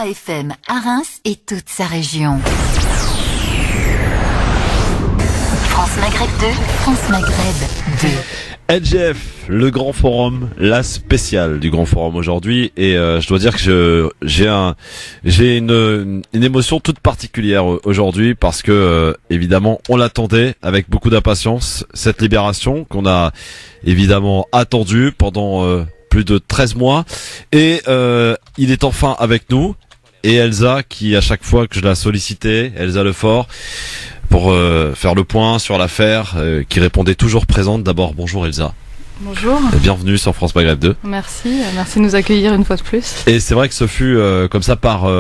Beurre FM à Reims et toute sa région. France Maghreb 2, France Maghreb 2. LGF, le grand forum, la spéciale du grand forum aujourd'hui, et je dois dire que j'ai une émotion toute particulière aujourd'hui parce que évidemment on l'attendait avec beaucoup d'impatience, cette libération qu'on a évidemment attendue pendant plus de 13 mois, et il est enfin avec nous. Et Elsa, qui à chaque fois que je la sollicitais, Elsa Lefort, pour faire le point sur l'affaire, qui répondait toujours présente. D'abord, bonjour Elsa. Bonjour. Bienvenue sur France Maghreb 2. Merci de nous accueillir une fois de plus. Et c'est vrai que ce fut comme ça par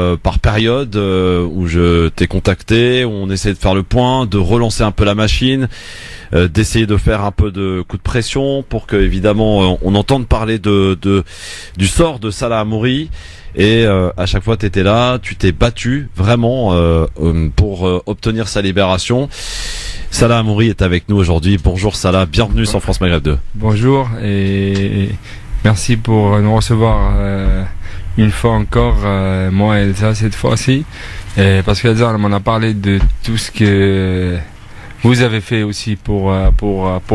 période où je t'ai contacté, où on essayait de faire le point, de relancer un peu la machine, d'essayer de faire un peu de coup de pression pour que évidemment on entende parler du sort de Salah Hamouri. Et à chaque fois t'étais là, tu t'es battu vraiment pour obtenir sa libération. Salah Hamouri est avec nous aujourd'hui. Bonjour Salah, bienvenue sur France Maghreb 2. Bonjour et merci pour nous recevoir une fois encore, moi et Elsa cette fois-ci. Parce qu'Elsa m'en a parlé de tout ce que vous avez fait aussi pour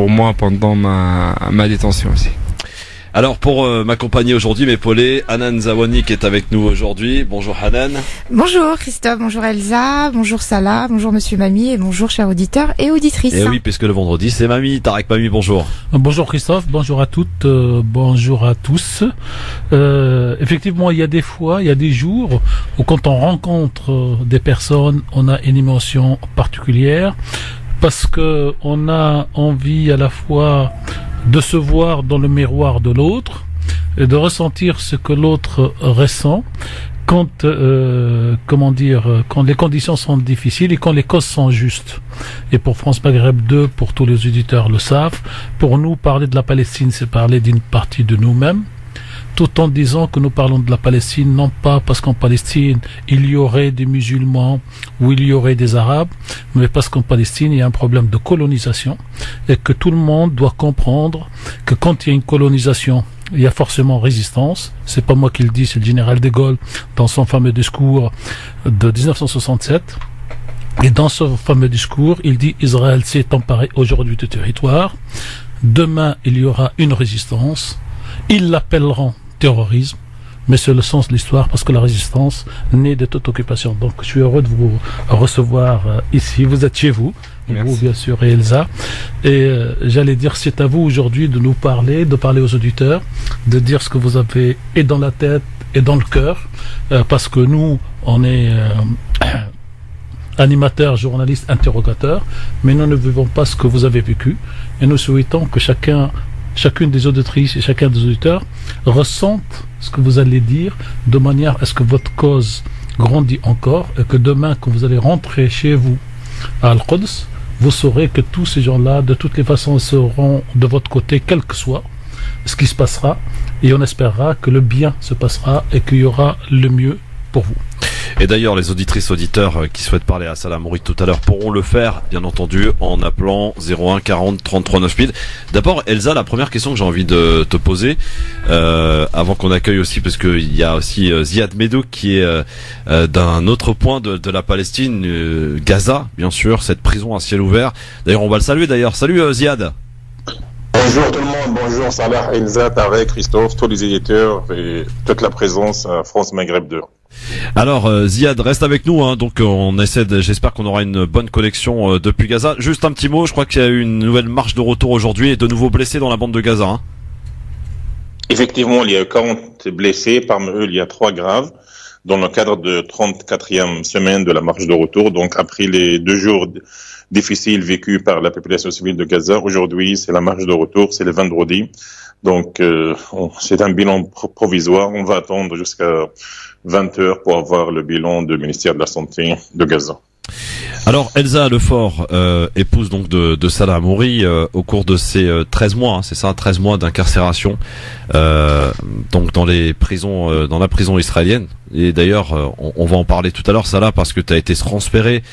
moi pendant ma détention aussi. Alors pour m'accompagner aujourd'hui, m'épauler, Hanan Zawani qui est avec nous aujourd'hui. Bonjour Hanan. Bonjour Christophe, bonjour Elsa, bonjour Salah, bonjour Monsieur Mamie et bonur chers auditeurs et auditrices. Et oui, puisque le vendredi c'est Mamie, Tarek Mamie, bonjour. Bonjour Christophe, bonjour à toutes, bonjour à tous. Effectivement, il y a des fois, il y a des jours où quand on rencontre des personnes, on a une émotion particulière parce que on a envie à la fois de se voir dans le miroir de l'autre et de ressentir ce que l'autre ressent quand quand les conditions sont difficiles et quand les causes sont justes. Et pour France Maghreb 2, pour tous les auditeurs le savent, pour nous parler de la Palestine, c'est parler d'une partie de nous-mêmes, tout en disant que nous parlons de la Palestine, non pas parce qu'en Palestine, il y aurait des musulmans ou il y aurait des arabes, mais parce qu'en Palestine, il y a un problème de colonisation et que tout le monde doit comprendre que quand il y a une colonisation, il y a forcément résistance. C'est pas moi qui le dis, c'est le général de Gaulle dans son fameux discours de 1967. Et dans ce fameux discours, il dit Israël s'est emparé aujourd'hui du territoire. Demain, il y aura une résistance. Ils l'appelleront terrorisme, mais c'est le sens de l'histoire parce que la résistance naît de toute occupation. Donc je suis heureux de vous recevoir ici. Vous êtes chez vous, vous bien sûr et Elsa. Et j'allais dire c'est à vous aujourd'hui de nous parler, de parler aux auditeurs, de dire ce que vous avez et dans la tête et dans le cœur, parce que nous on est animateurs, journalistes, interrogateurs, mais nous ne vivons pas ce que vous avez vécu et nous souhaitons que chacune des auditrices et chacun des auditeurs ressentent ce que vous allez dire de manière à ce que votre cause grandit encore et que demain, quand vous allez rentrer chez vous à Al-Quds, vous saurez que tous ces gens-là, de toutes les façons, seront de votre côté, quel que soit ce qui se passera, et on espérera que le bien se passera et qu'il y aura le mieux pour vous. Et d'ailleurs, les auditrices auditeurs qui souhaitent parler à Salah Hamouri tout à l'heure pourront le faire, bien entendu, en appelant 01 40 33 9000. D'abord, Elsa, la première question que j'ai envie de te poser, avant qu'on accueille aussi, parce qu'il y a aussi Ziad Medou qui est d'un autre point de la Palestine, Gaza, bien sûr, cette prison à ciel ouvert. D'ailleurs, on va le saluer d'ailleurs. Salut Ziad. Bonjour tout le monde, bonjour Salah, Elsa, Tarek, Christophe, tous les éditeurs et toute la présence à France Maghreb 2. Alors Ziad, reste avec nous, hein. Donc j'espère qu'on aura une bonne connexion depuis Gaza. Juste un petit mot, je crois qu'il y a eu une nouvelle marche de retour aujourd'hui et de nouveaux blessés dans la bande de Gaza, hein. Effectivement, il y a 40 blessés, parmi eux il y a 3 graves, dans le cadre de 34e semaine de la marche de retour. Donc après les 2 jours difficiles vécus par la population civile de Gaza, aujourd'hui c'est la marche de retour, c'est le vendredi. Donc c'est un bilan provisoire, on va attendre jusqu'à 20h pour avoir le bilan du ministère de la Santé de Gaza. Alors Elsa Lefort, épouse donc de Salah Hamouri, au cours de ces 13 mois, hein, c'est ça, 13 mois d'incarcération, donc dans les prisons, dans la prison israélienne. Et d'ailleurs, on va en parler tout à l'heure, Salah, parce que tu as été transféré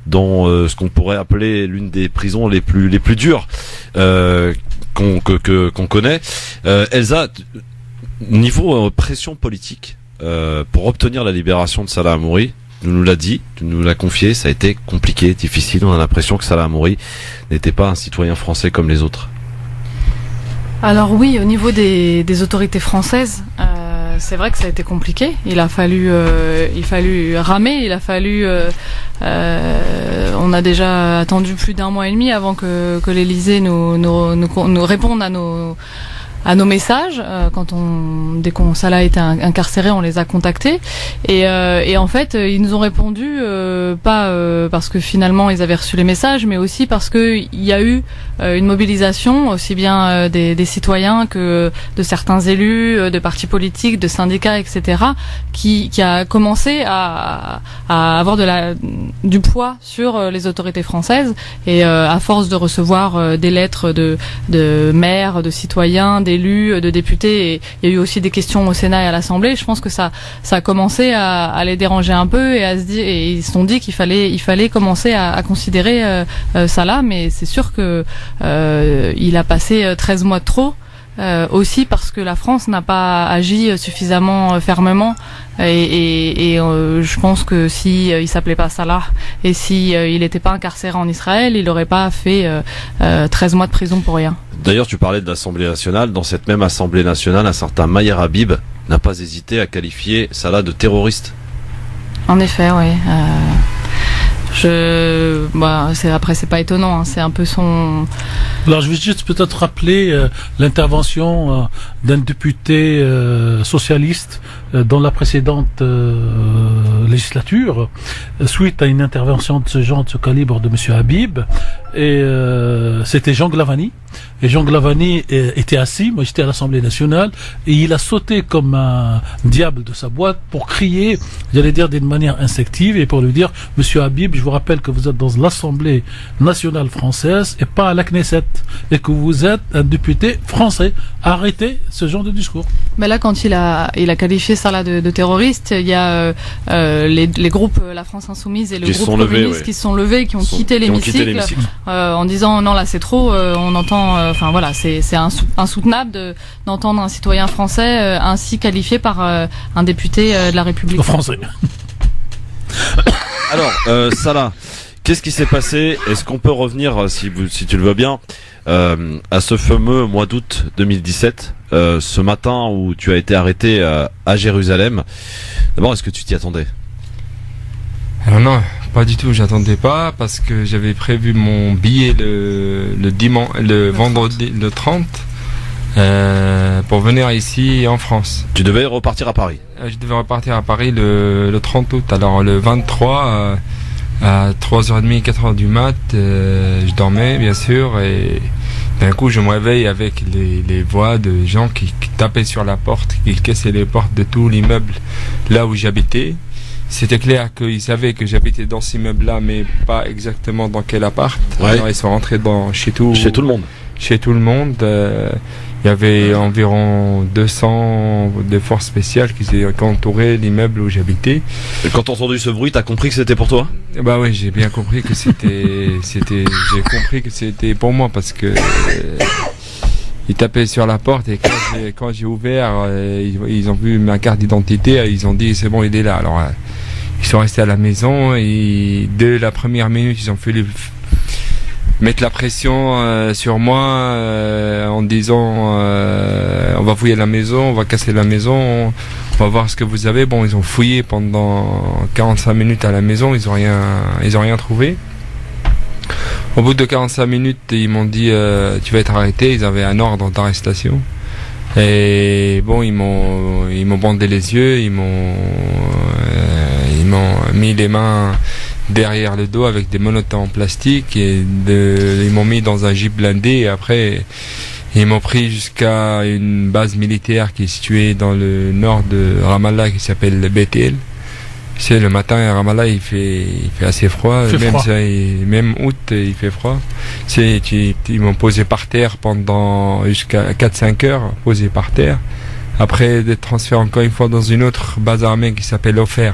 dans ce qu'on pourrait appeler l'une des prisons les plus dures qu'on connaît. Elsa, niveau pression politique, pour obtenir la libération de Salah Hamouri. Tu nous l'as dit, tu nous l'as confié, ça a été compliqué, difficile. On a l'impression que Salah Hamouri n'était pas un citoyen français comme les autres. Alors oui, au niveau des autorités françaises, c'est vrai que ça a été compliqué. Il a fallu ramer, on a déjà attendu plus d'1 mois et demi avant que l'Élysée nous réponde à nos messages. Dès qu'on Salah était incarcéré, on les a contactés et en fait ils nous ont répondu pas parce que finalement ils avaient reçu les messages, mais aussi parce que il y a eu une mobilisation aussi bien des citoyens que de certains élus, de partis politiques, de syndicats, etc. qui a commencé à avoir du poids sur les autorités françaises et à force de recevoir des lettres de maires, de citoyens, d'élus, de députés, et il y a eu aussi des questions au Sénat et à l'Assemblée. Je pense que ça a commencé à les déranger un peu et à se dire, et ils se sont dit qu'il fallait commencer à considérer Salah, mais c'est sûr que il a passé 13 mois de trop. Aussi parce que la France n'a pas agi suffisamment fermement et je pense que si il s'appelait pas Salah et si il n'était pas incarcéré en Israël, il n'aurait pas fait 13 mois de prison pour rien. D'ailleurs, tu parlais de l'Assemblée nationale. Dans cette même Assemblée nationale, un certain Maher Habib n'a pas hésité à qualifier Salah de terroriste. En effet, oui. C'est pas étonnant, hein, c'est un peu son... Alors je vais juste peut-être rappeler l'intervention d'un député socialiste dans la précédente législature, suite à une intervention de ce genre, de ce calibre de monsieur Habib, et c'était Jean Glavany. Et Jean Glavany était assis, moi j'étais à l'Assemblée nationale, et il a sauté comme un diable de sa boîte pour crier, j'allais dire d'une manière instinctive, et pour lui dire, monsieur Habib, je vous rappelle que vous êtes dans l'Assemblée nationale française et pas à la Knesset, et que vous êtes un député français. Arrêtez ce genre de discours. Mais là, quand il a qualifié Salah de terroriste, il y a les groupes La France Insoumise et le groupe communiste qui se sont levés, qui ont quitté l'hémicycle en disant non, là c'est trop, on entend, c'est insoutenable d'entendre un citoyen français ainsi qualifié par un député de la République français. Alors, Salah, qu'est-ce qui s'est passé? Est-ce qu'on peut revenir, si tu le veux bien, à ce fameux mois d'août 2017, ce matin où tu as été arrêté à Jérusalem? D'abord, est-ce que tu t'y attendais? Alors non, pas du tout, j'attendais pas parce que j'avais prévu mon billet le vendredi, le 30, pour venir ici en France. Tu devais repartir à Paris? Je devais repartir à Paris le 30 août. Alors le 23, à 3h30, 4h du mat, je dormais bien sûr, et d'un coup je me réveille avec les voix de gens qui tapaient sur la porte, qui cassaient les portes de tout l'immeuble là où j'habitais. C'était clair qu'ils savaient que j'habitais dans cet immeuble-là, mais pas exactement dans quel appart. Ouais. Alors ils sont rentrés chez tout le monde. Chez tout le monde. Il y avait environ 200 de forces spéciales qui entouraient l'immeuble où j'habitais. Et quand t'as entendu ce bruit, t'as compris que c'était pour toi? Bah oui, j'ai bien compris que j'ai compris que c'était pour moi parce que ils tapaient sur la porte et quand j'ai ouvert, ils ont vu ma carte d'identité, ils ont dit c'est bon, il est là. Alors ils sont restés à la maison et dès la première minute, ils ont fait mettre la pression sur moi en disant on va fouiller la maison, on va casser la maison, on va voir ce que vous avez. Bon, ils ont fouillé pendant 45 minutes à la maison, ils ont rien trouvé. Au bout de 45 minutes, ils m'ont dit tu vas être arrêté. Ils avaient un ordre d'arrestation. Et bon, ils m'ont bandé les yeux, ils m'ont mis les mains derrière le dos avec des menottes en plastique et ils m'ont mis dans un jeep blindé et après ils m'ont pris jusqu'à une base militaire qui est située dans le nord de Ramallah qui s'appelle le Bethel. C'est le matin à Ramallah il fait assez froid, même août il fait froid. Ils m'ont posé par terre pendant jusqu'à 4-5 heures, posé par terre. Après d'être transféré encore une fois dans une autre base armée qui s'appelle Ofer.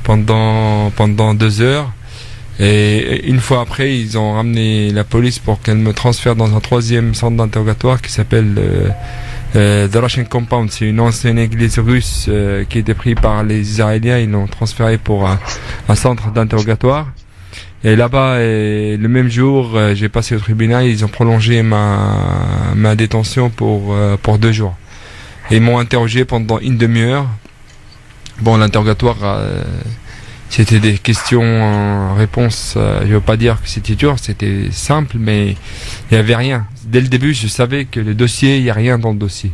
Pendant 2 heures et une fois après ils ont ramené la police pour qu'elle me transfère dans un 3e centre d'interrogatoire qui s'appelle The Russian Compound, c'est une ancienne église russe qui a été prise par les Israéliens. Ils l'ont transférée pour un centre d'interrogatoire. Et là-bas, le même jour, j'ai passé au tribunal. Ils ont prolongé ma détention pour 2 jours. Et ils m'ont interrogé pendant une demi-heure. Bon, l'interrogatoire, c'était des questions-réponses. Je veux pas dire que c'était dur, c'était simple, mais il y avait rien. Dès le début, je savais que le dossier, il y a rien dans le dossier.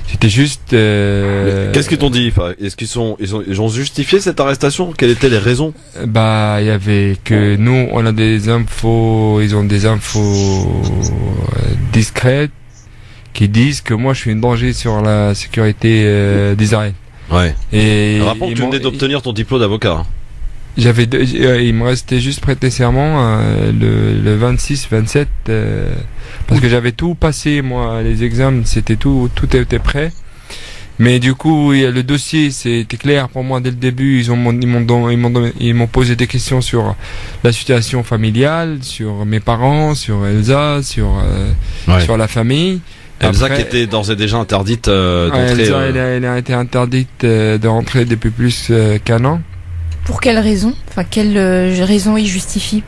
C'était juste. Qu'est-ce qu'ils t'ont dit? Est-ce ils ont justifié cette arrestation? Quelles étaient les raisons? Il y avait que nous, on a des infos, ils ont des infos discrètes qui disent que moi, je suis un danger sur la sécurité d'Israël. Ouais. Et rapport que tu venais d'obtenir ton diplôme d'avocat. J'avais il me restait juste prêter serment le 26-27 parce que j'avais tout passé, moi, les examens, c'était tout était prêt. Mais du coup, le dossier, c'était clair pour moi dès le début. Ils m'ont posé des questions sur la situation familiale, sur mes parents, sur Elsa, sur la famille. Elsa qui était d'ores et déjà interdite d'entrer. Elsa, elle a été interdite de rentrer depuis plus qu'1 an. Pour quelle raison? Enfin, quelle raison il justifie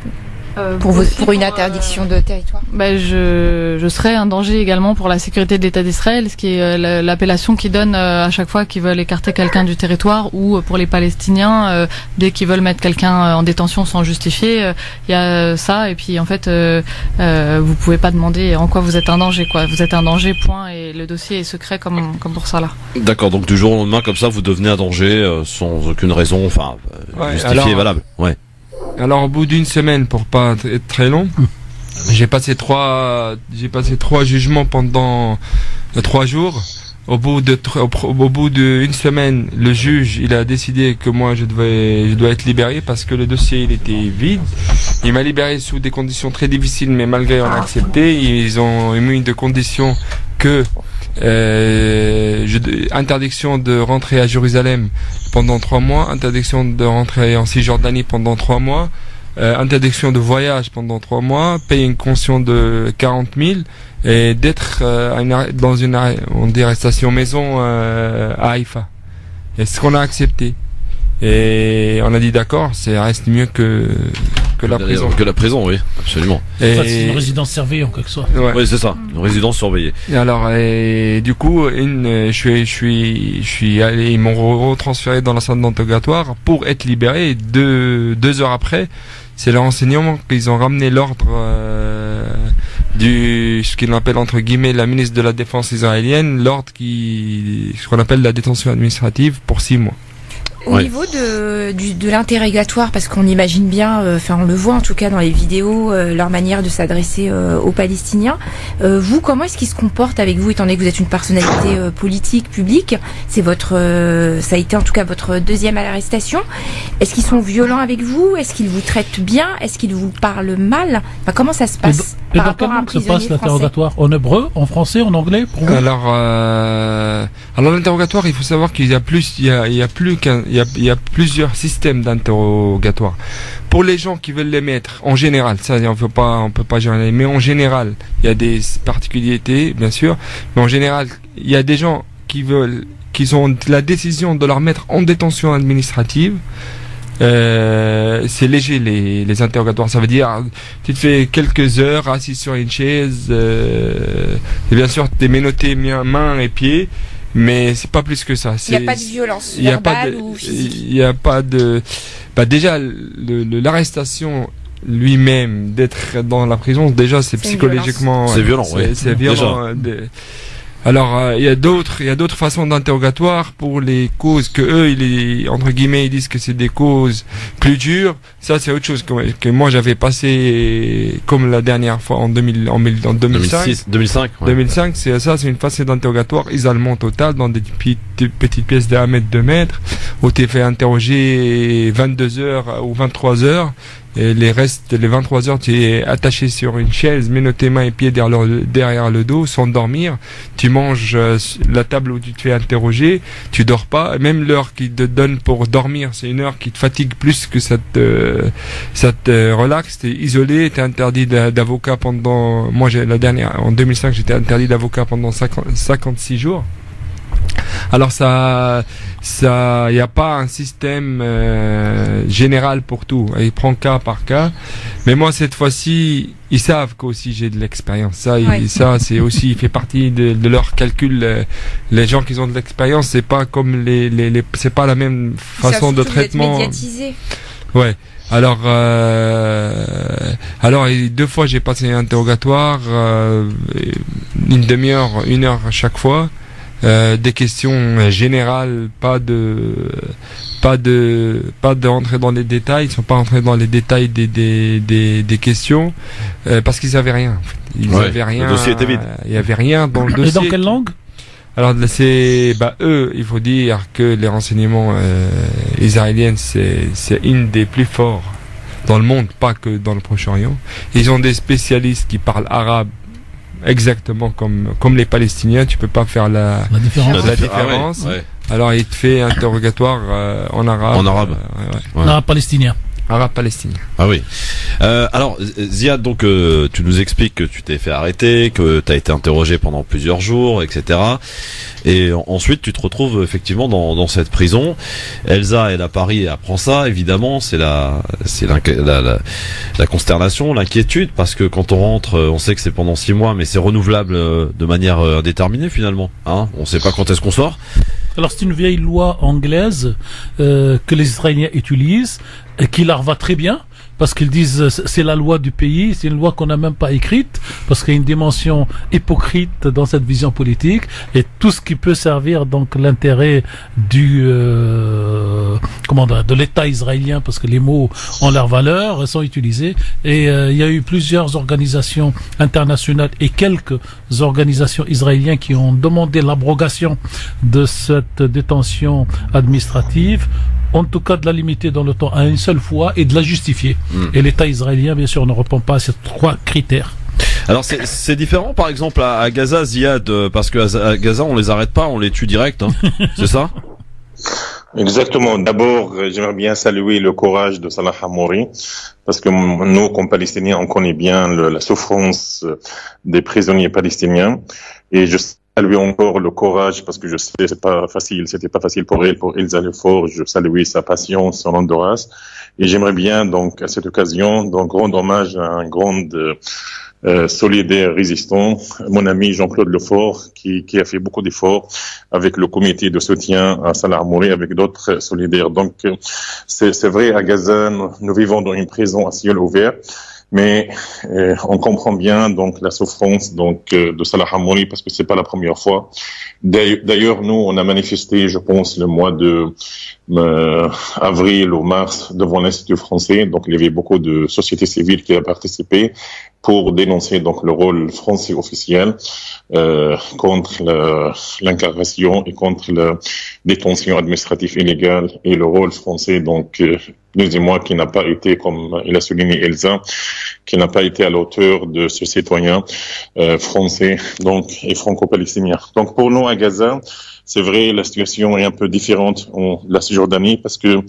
pour une interdiction de territoire? Je serais un danger également pour la sécurité de l'État d'Israël, ce qui est l'appellation qu'ils donnent à chaque fois qu'ils veulent écarter quelqu'un du territoire, ou pour les Palestiniens, dès qu'ils veulent mettre quelqu'un en détention sans justifier, il y a ça. Et puis en fait, vous pouvez pas demander en quoi vous êtes un danger, quoi. Vous êtes un danger, point. Et le dossier est secret comme pour ça là. D'accord. Donc du jour au lendemain, comme ça, vous devenez un danger sans aucune raison, justifiée et valable. Ouais. Alors au bout d'une semaine, pour pas être très long, j'ai passé 3 jugements pendant 3 jours. Au bout d'une semaine, le juge, il a décidé que moi je dois être libéré parce que le dossier il était vide. Il m'a libéré sous des conditions très difficiles, mais malgré on a accepté. Ils ont mis des conditions que interdiction de rentrer à Jérusalem pendant 3 mois, interdiction de rentrer en Cisjordanie pendant 3 mois, interdiction de voyage pendant 3 mois, payer une caution de 40 000 et d'être dans une arrestation maison à Haïfa. Et ce qu'on a accepté. Et on a dit d'accord, ça reste mieux que la prison. Que la prison, oui, absolument. C'est une résidence surveillée en quelque sorte. Ouais. Oui, c'est ça, une résidence surveillée. Et alors, du coup, je suis allé, ils m'ont retransféré dans la salle d'interrogatoire pour être libéré. 2 heures après, c'est le renseignement qu'ils ont ramené l'ordre ce qu'ils appellent entre guillemets la ministre de la Défense israélienne, l'ordre ce qu'on appelle la détention administrative pour 6 mois. Au niveau de l'interrogatoire, parce qu'on imagine bien, on le voit en tout cas dans les vidéos, leur manière de s'adresser aux Palestiniens. Vous, comment est-ce qu'ils se comportent avec vous, étant donné que vous êtes une personnalité politique, publique? C'est ça a été en tout cas votre 2e arrestation. Est-ce qu'ils sont violents avec vous? Est-ce qu'ils vous traitent bien? Est-ce qu'ils vous parlent mal? Comment ça se passe par rapport à un prisonnier français? Se passe l'interrogatoire en hébreu, en français, en anglais pour vous? Alors l'interrogatoire, il faut savoir qu'il y a plusieurs systèmes d'interrogatoire. Pour les gens qui veulent les mettre, en général, ça on peut pas généraliser, mais en général, il y a des particularités, bien sûr, mais en général, il y a des gens qui ont la décision de leur mettre en détention administrative. C'est léger les interrogatoires, ça veut dire tu te fais quelques heures assis sur une chaise, et bien sûr t'es menotté mains et pieds. Mais c'est pas plus que ça. Il n'y a pas de violence verbale ou physique. Il n'y a pas de. Déjà, l'arrestation lui-même, d'être dans la prison, déjà c'est psychologiquement. C'est violent, oui. C'est violent. Alors, il y a d'autres façons d'interrogatoire pour les causes que eux, entre guillemets, ils disent que c'est des causes plus dures. Ça, c'est autre chose que moi j'avais passé comme la dernière fois en 2005. 2005. Ouais. 2005, c'est une phase d'interrogatoire isolement total dans des petites pièces d'1 mètre, 2 mètres, où t'es fait interroger 22 heures ou 23 heures. Et les 23 heures, tu es attaché sur une chaise, mets tes mains et pieds derrière le dos, sans dormir. Tu manges la table où tu te fais interroger, tu dors pas. Même l'heure qu'ils te donnent pour dormir, c'est une heure qui te fatigue plus que ça te relaxe. T'es isolé, t'es interdit d'avocat pendant... Moi, en 2005, j'étais interdit d'avocat pendant 56 jours. Alors y a pas un système général pour tout. Il prend cas par cas. Mais moi, cette fois-ci, ils savent qu'aussi j'ai de l'expérience. Ça, c'est aussi, il fait partie de leur calcul. Les gens qui ont de l'expérience, c'est pas comme c'est pas la même façon de traitement. Médiatisé. Ouais. Alors 2 fois j'ai passé un interrogatoire, une demi-heure, 1 heure à chaque fois. Des questions générales, pas d'entrer dans les détails. Ils sont pas entrés dans les détails des questions parce qu'ils avaient rien. Avaient rien. Le dossier était vide. Il y avait rien dans le dossier. Et dans quelle langue? Alors eux, il faut dire que les renseignements israéliens, c'est une des plus forts dans le monde, pas que dans le Proche-Orient. Ils ont des spécialistes qui parlent arabe. Exactement comme les Palestiniens, tu peux pas faire la différence. Ah ouais. Alors il te fait interrogatoire en arabe. En arabe. Arabe palestinien. Arabe palestinien. Ah oui. Alors Ziad, donc tu nous expliques que tu t'es fait arrêter, que tu as été interrogé pendant plusieurs jours, etc. Et ensuite tu te retrouves effectivement dans cette prison. Elsa, elle à Paris, elle apprend ça. Évidemment, c'est la consternation, l'inquiétude, parce que quand on rentre, on sait que c'est pendant 6 mois, mais c'est renouvelable de manière indéterminée finalement. Hein, on sait pas quand est-ce qu'on sort. Alors c'est une vieille loi anglaise que les Israéliens utilisent et qui leur va très bien parce qu'ils disent c'est la loi du pays, c'est une loi qu'on n'a même pas écrite parce qu'il y a une dimension hypocrite dans cette vision politique et tout ce qui peut servir donc l'intérêt de l'État israélien parce que les mots ont leur valeur sont utilisés et il y a eu plusieurs organisations internationales et quelques organisations israéliennes qui ont demandé l'abrogation de cette détention administrative, en tout cas de la limiter dans le temps à une seule fois et de la justifier. Et l'État israélien, bien sûr, ne répond pas à ces 3 critères. Alors c'est différent, par exemple à Gaza, Ziad, parce que à Gaza on les arrête pas, on les tue direct, hein. C'est ça? Exactement. D'abord, j'aimerais bien saluer le courage de Salah Hamouri, parce que nous, comme Palestiniens, on connaît bien la souffrance des prisonniers palestiniens, et je salue encore le courage, parce que je sais c'était pas facile pour Elsa Lefort. Je salue sa patience, son endurance, et j'aimerais bien donc à cette occasion donc rendre hommage à un grand solidaire résistant, mon ami Jean-Claude Lefort, qui a fait beaucoup d'efforts avec le comité de soutien à Salah Hamouri, avec d'autres solidaires. Donc c'est vrai, à Gaza, nous vivons dans une prison à ciel ouvert. Mais on comprend bien donc la souffrance donc de Salah Hamouri, parce que c'est pas la première fois. D'ailleurs, nous on a manifesté, je pense, le mois de avril ou mars devant l'Institut français. Donc il y avait beaucoup de sociétés civiles qui ont participé pour dénoncer donc le rôle français officiel contre l'incarcération et contre la détention administrative illégale, et le rôle français donc moi qui n'a pas été, comme il a souligné Elsa, qui n'a pas été à la hauteur de ce citoyen français donc et franco-palestinien. Donc pour nous à Gaza, c'est vrai, la situation est un peu différente de la Cisjordanie, parce que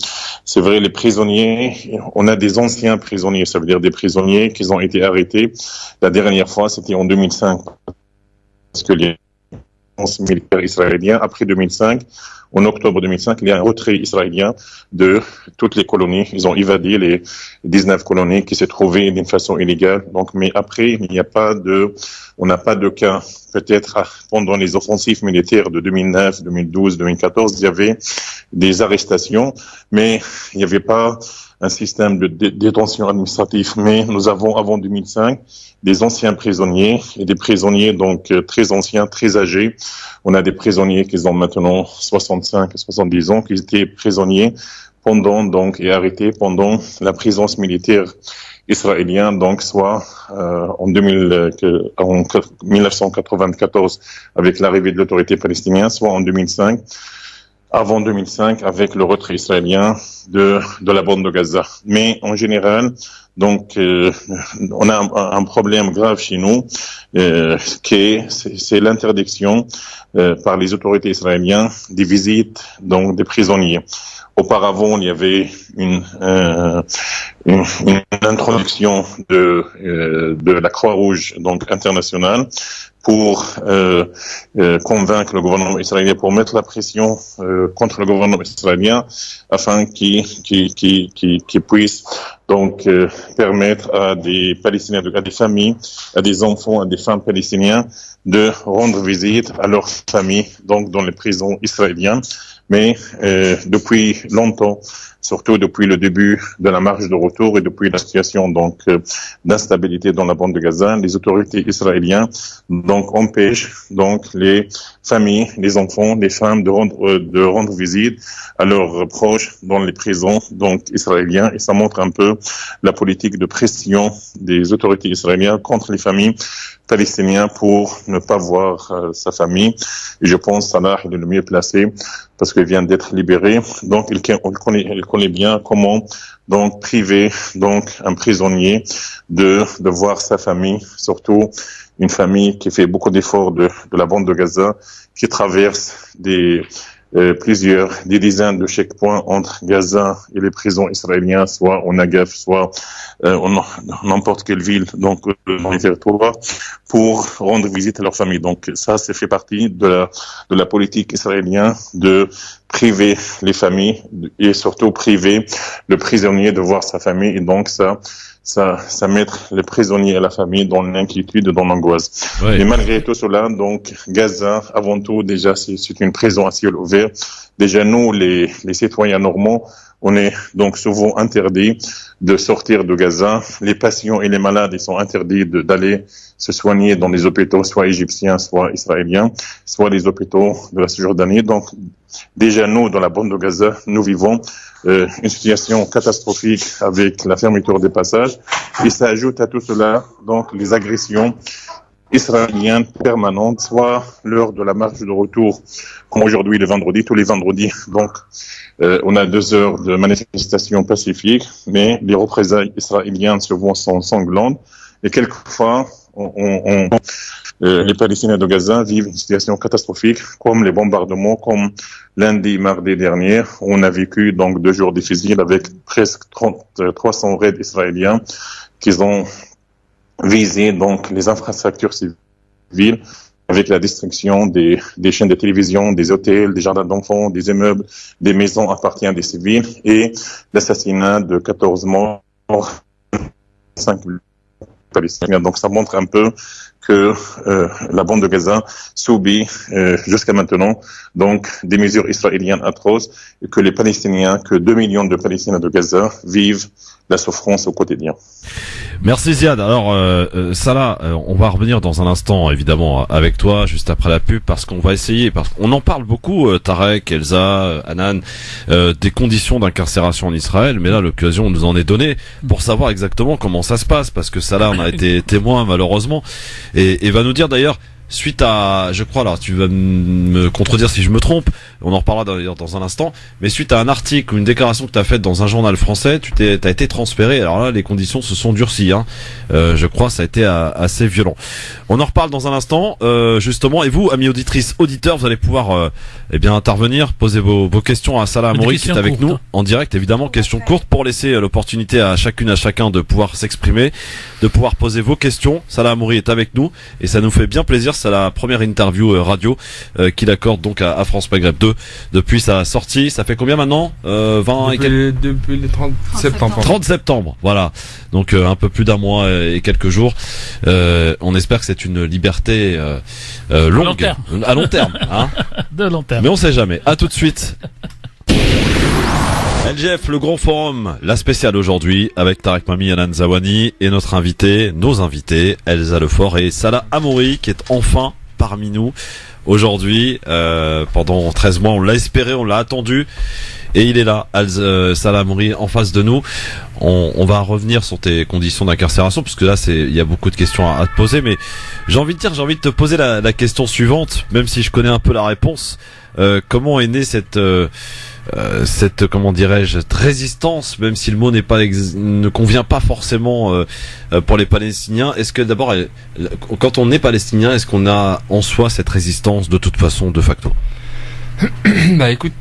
c'est vrai, les prisonniers, on a des anciens prisonniers, ça veut dire des prisonniers qui ont été arrêtés. La dernière fois, c'était en 2005, parce que les militaires israéliens, après 2005, en octobre 2005, il y a un retrait israélien de toutes les colonies. Ils ont évadé les 19 colonies qui se trouvaient d'une façon illégale. Donc, mais après, on n'a pas de cas. Peut-être pendant les offensives militaires de 2009, 2012, 2014, il y avait des arrestations, mais il n'y avait pas un système de détention administrative. Mais nous avons, avant 2005, des anciens prisonniers, et des prisonniers donc très anciens, très âgés. On a des prisonniers qui ont maintenant 65 et 70 ans, qui étaient prisonniers pendant donc et arrêtés pendant la présence militaire israélienne, donc soit en 1994 avec l'arrivée de l'autorité palestinienne, soit en 2005 avant 2005 avec le retrait israélien de la bande de Gaza. Mais en général, donc on a un problème grave chez nous, c'est l'interdiction par les autorités israéliennes des visites donc des prisonniers. Auparavant, il y avait une introduction de la Croix-Rouge donc internationale pour convaincre le gouvernement israélien, pour mettre la pression contre le gouvernement israélien afin qu'il puisse donc permettre à des Palestiniens, à des familles, à des enfants, à des femmes palestiniens de rendre visite à leurs familles donc dans les prisons israéliennes. Mais depuis longtemps, surtout depuis le début de la marche de retour et depuis la situation donc d'instabilité dans la bande de Gaza, les autorités israéliennes donc empêchent donc les familles, les enfants, les femmes de rendre visite à leurs proches dans les prisons donc israéliennes, et ça montre un peu la politique de pression des autorités israéliennes contre les familles palestiniennes pour ne pas voir sa famille. Et je pense que Salah est le mieux placé parce qu'il vient d'être libéré, donc il connaît bien comment donc priver donc un prisonnier de voir sa famille, surtout une famille qui fait beaucoup d'efforts de la bande de Gaza, qui traverse des dizaines de checkpoints entre Gaza et les prisons israéliennes, soit au Negev, soit en n'importe quelle ville donc dans les territoires, pour rendre visite à leur famille. Donc ça fait partie de la politique israélienne de priver les familles et surtout priver le prisonnier de voir sa famille, et donc ça mettre les prisonniers et la famille dans l'inquiétude et dans l'angoisse. Oui. Et malgré tout cela, donc, Gaza, avant tout, déjà, c'est une prison à ciel ouvert. Déjà, nous, les citoyens normands, on est donc souvent interdits de sortir de Gaza. Les patients et les malades, ils sont interdits d'aller se soigner dans les hôpitaux, soit égyptiens, soit israéliens, soit les hôpitaux de la Cisjordanie. Donc, déjà, nous, dans la bande de Gaza, nous vivons une situation catastrophique avec la fermeture des passages. Et ça ajoute à tout cela, donc, les agressions israéliennes permanentes, soit lors de la marche de retour, comme aujourd'hui le vendredi, tous les vendredis. Donc, on a 2 heures de manifestation pacifique, mais les représailles israéliennes se voient sanglantes. Et quelquefois, les Palestiniens de Gaza vivent une situation catastrophique, comme les bombardements, comme lundi, mardi dernier. On a vécu donc 2 jours difficiles avec presque 300 raids israéliens qui ont visé donc les infrastructures civiles, avec la destruction des chaînes de télévision, des hôtels, des jardins d'enfants, des immeubles, des maisons appartenant à des civils, et l'assassinat de 14 morts, 5 Palestiniens. Donc ça montre un peu que la bande de Gaza subit jusqu'à maintenant donc des mesures israéliennes atroces, et que les Palestiniens, que 2 millions de Palestiniens de Gaza vivent la souffrance au quotidien. Merci Ziad. Alors Salah, on va revenir dans un instant évidemment avec toi juste après la pub, parce qu'on va essayer, parce qu'on en parle beaucoup, Tarek, Elsa, Hanan, des conditions d'incarcération en Israël, mais là l'occasion nous en est donnée pour savoir exactement comment ça se passe, parce que Salah en a été témoin malheureusement, et va nous dire d'ailleurs, suite à, je crois, alors tu vas me contredire si je me trompe, on en reparlera d'ailleurs dans un instant, mais suite à un article ou une déclaration que tu as faite dans un journal français, t'as été transféré. Alors là, les conditions se sont durcies, hein. Je crois, ça a été assez violent. On en reparle dans un instant, justement, et vous, amis auditrices, auditeurs, vous allez pouvoir intervenir, poser vos questions à Salah Hamouri qui est avec nous en direct, évidemment, questions courtes pour laisser l'opportunité à chacune, à chacun de pouvoir s'exprimer, de pouvoir poser vos questions. Salah Hamouri est avec nous et ça nous fait bien plaisir. C'est la première interview radio qu'il accorde donc à France Maghreb 2 depuis sa sortie. Ça fait combien maintenant, 20 depuis le 30 septembre. 30 septembre, voilà. Donc un peu plus d'un mois et quelques jours. On espère que c'est une liberté longue, à long terme, hein. De long terme. Mais on sait jamais. À tout de suite. LGF, le grand forum, la spéciale aujourd'hui avec Tarek Mami, Hanan Zawani et nos invités, Elsa Lefort et Salah Hamouri qui est enfin parmi nous aujourd'hui. Pendant 13 mois, on l'a espéré, on l'a attendu et il est là, Salah Hamouri en face de nous. On va revenir sur tes conditions d'incarcération puisque là il y a beaucoup de questions à te poser, mais j'ai envie de te poser la question suivante, même si je connais un peu la réponse. comment est née cette comment dirais-je, cette résistance, même si le mot ne convient pas forcément pour les Palestiniens. Est-ce que d'abord, quand on est palestinien, est-ce qu'on a en soi cette résistance de toute façon, de facto? Bah écoute,